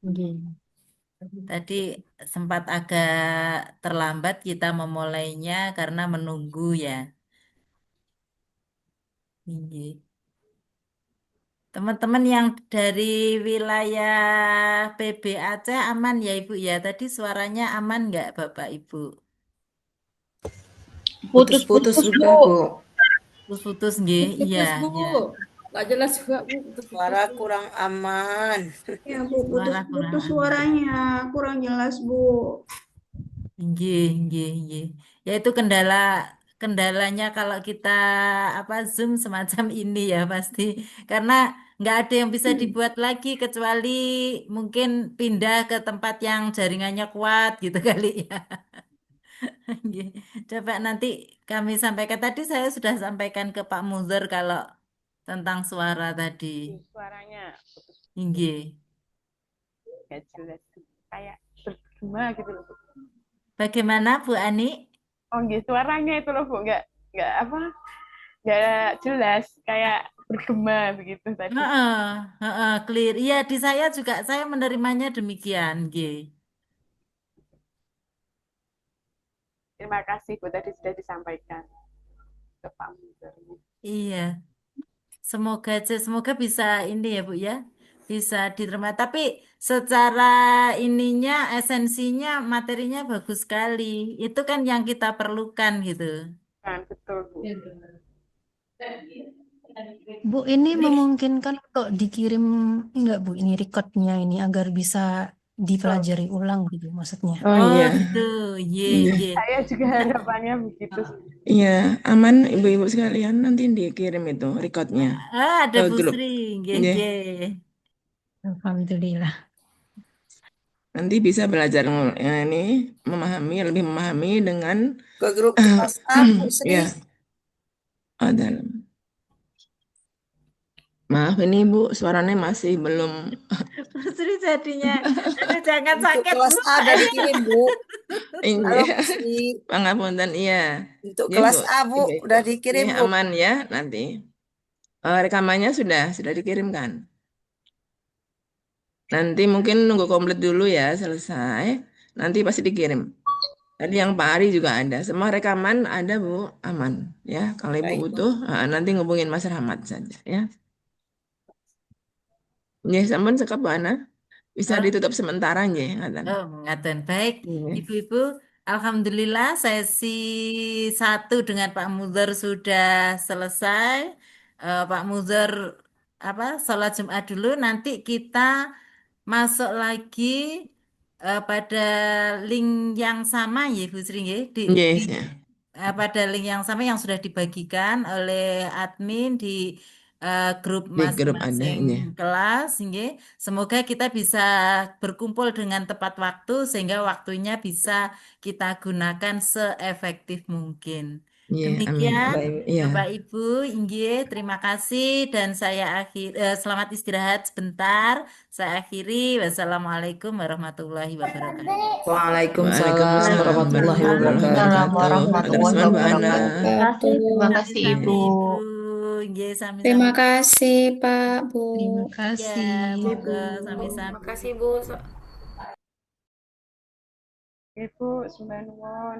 Inge. Tadi sempat agak terlambat kita memulainya karena menunggu ya. Iya. Teman-teman yang dari wilayah PB Aceh aman ya Ibu ya. Tadi suaranya aman nggak Bapak Ibu? Putus-putus juga, Bu. Putus-putus nggih. Iya, Putus-putus, Bu. ya. Nggak jelas juga, Bu. Putus-putus, Suara Bu. kurang aman. Ya, Bu, Suara kurang putus-putus aman. suaranya, kurang jelas, Bu. Nggih, nggih, nggih. Ya itu kendalanya kalau kita apa Zoom semacam ini ya pasti karena nggak ada yang bisa dibuat lagi kecuali mungkin pindah ke tempat yang jaringannya kuat gitu kali ya. Nggih. Coba nanti kami sampaikan tadi saya sudah sampaikan ke Pak Muzur kalau tentang suara tadi. Suaranya putus-putus, Nggih. nggak jelas. Kayak bergema gitu loh, Bu. Bagaimana Bu Ani? Oh, gitu. Suaranya itu loh, Bu. Nggak apa, nggak jelas. Kayak bergema begitu tadi. Heeh, heeh, clear. Iya, di saya juga saya menerimanya demikian, nggih. Terima kasih, Bu. Tadi sudah disampaikan ke Pak Munzur. Iya. Semoga bisa ini ya, Bu ya. Bisa diterima. Tapi secara ininya esensinya materinya bagus sekali. Itu kan yang kita perlukan gitu. Kan, betul, Bu. Bu, ini memungkinkan untuk dikirim enggak Bu ini recordnya ini agar bisa dipelajari ulang gitu maksudnya. Oh Oh iya, gitu, ye iya, ye. Saya juga harapannya begitu sih. iya, aman ibu-ibu sekalian nanti dikirim itu recordnya Ada ke Bu grup. Sri, Iya, nggih. Alhamdulillah. nanti bisa belajar ini lebih memahami dengan Ke grup WhatsApp, Bu Sri. ya, dalam. Maaf ini Bu, suaranya masih belum. Bu Sri jadinya, aduh jangan Untuk sakit kelas Bu. A udah dikirim, Bu. Halo, Iya, Bu Sri. pangapunten, iya. Untuk Ya kelas Bu, A, Bu, Ibu-ibu. udah dikirim, Ini Bu. aman ya nanti. Rekamannya sudah dikirimkan. Nanti mungkin nunggu komplit dulu ya, selesai. Nanti pasti dikirim. Tadi yang Pak Ari juga ada. Semua rekaman ada, Bu, aman. Ya, kalau Ibu Baik, Bu. butuh, nanti ngubungin Mas Rahmat saja. Ya, ya, sampun sekap Bu Ana. Bisa Oh, ditutup sementara ya, ngaten. oh, ngaten. Baik, Iya. Ibu-ibu, Alhamdulillah sesi 1 dengan Pak Mudhar sudah selesai. Pak Mudhar sholat Jumat dulu. Nanti kita masuk lagi pada link yang sama ya, Bu Sri, nggih. Yes, ya. Pada link yang sama yang sudah dibagikan oleh admin di grup Di grup ada, masing-masing ya. kelas, nggih. Semoga kita bisa berkumpul dengan tepat waktu sehingga waktunya bisa kita gunakan seefektif mungkin. Iya, amin. Demikian, Baik, iya. Bapak Ibu, inggih, terima kasih dan saya selamat istirahat sebentar. Saya akhiri. Wassalamualaikum warahmatullahi wabarakatuh. Waalaikumsalam Waalaikumsalam warahmatullahi Waalaikumsalam wabarakatuh. warahmatullahi Atur nuhun, Bu Ana. wabarakatuh. Terima kasih, Terima kasih Sami-sami Ibu. Ibu. Nggih, sami-sami. Terima kasih, Pak, Bu. Terima Ya, kasih. monggo sami-sami. Makasih Bu. Ibu, sembah nuwun.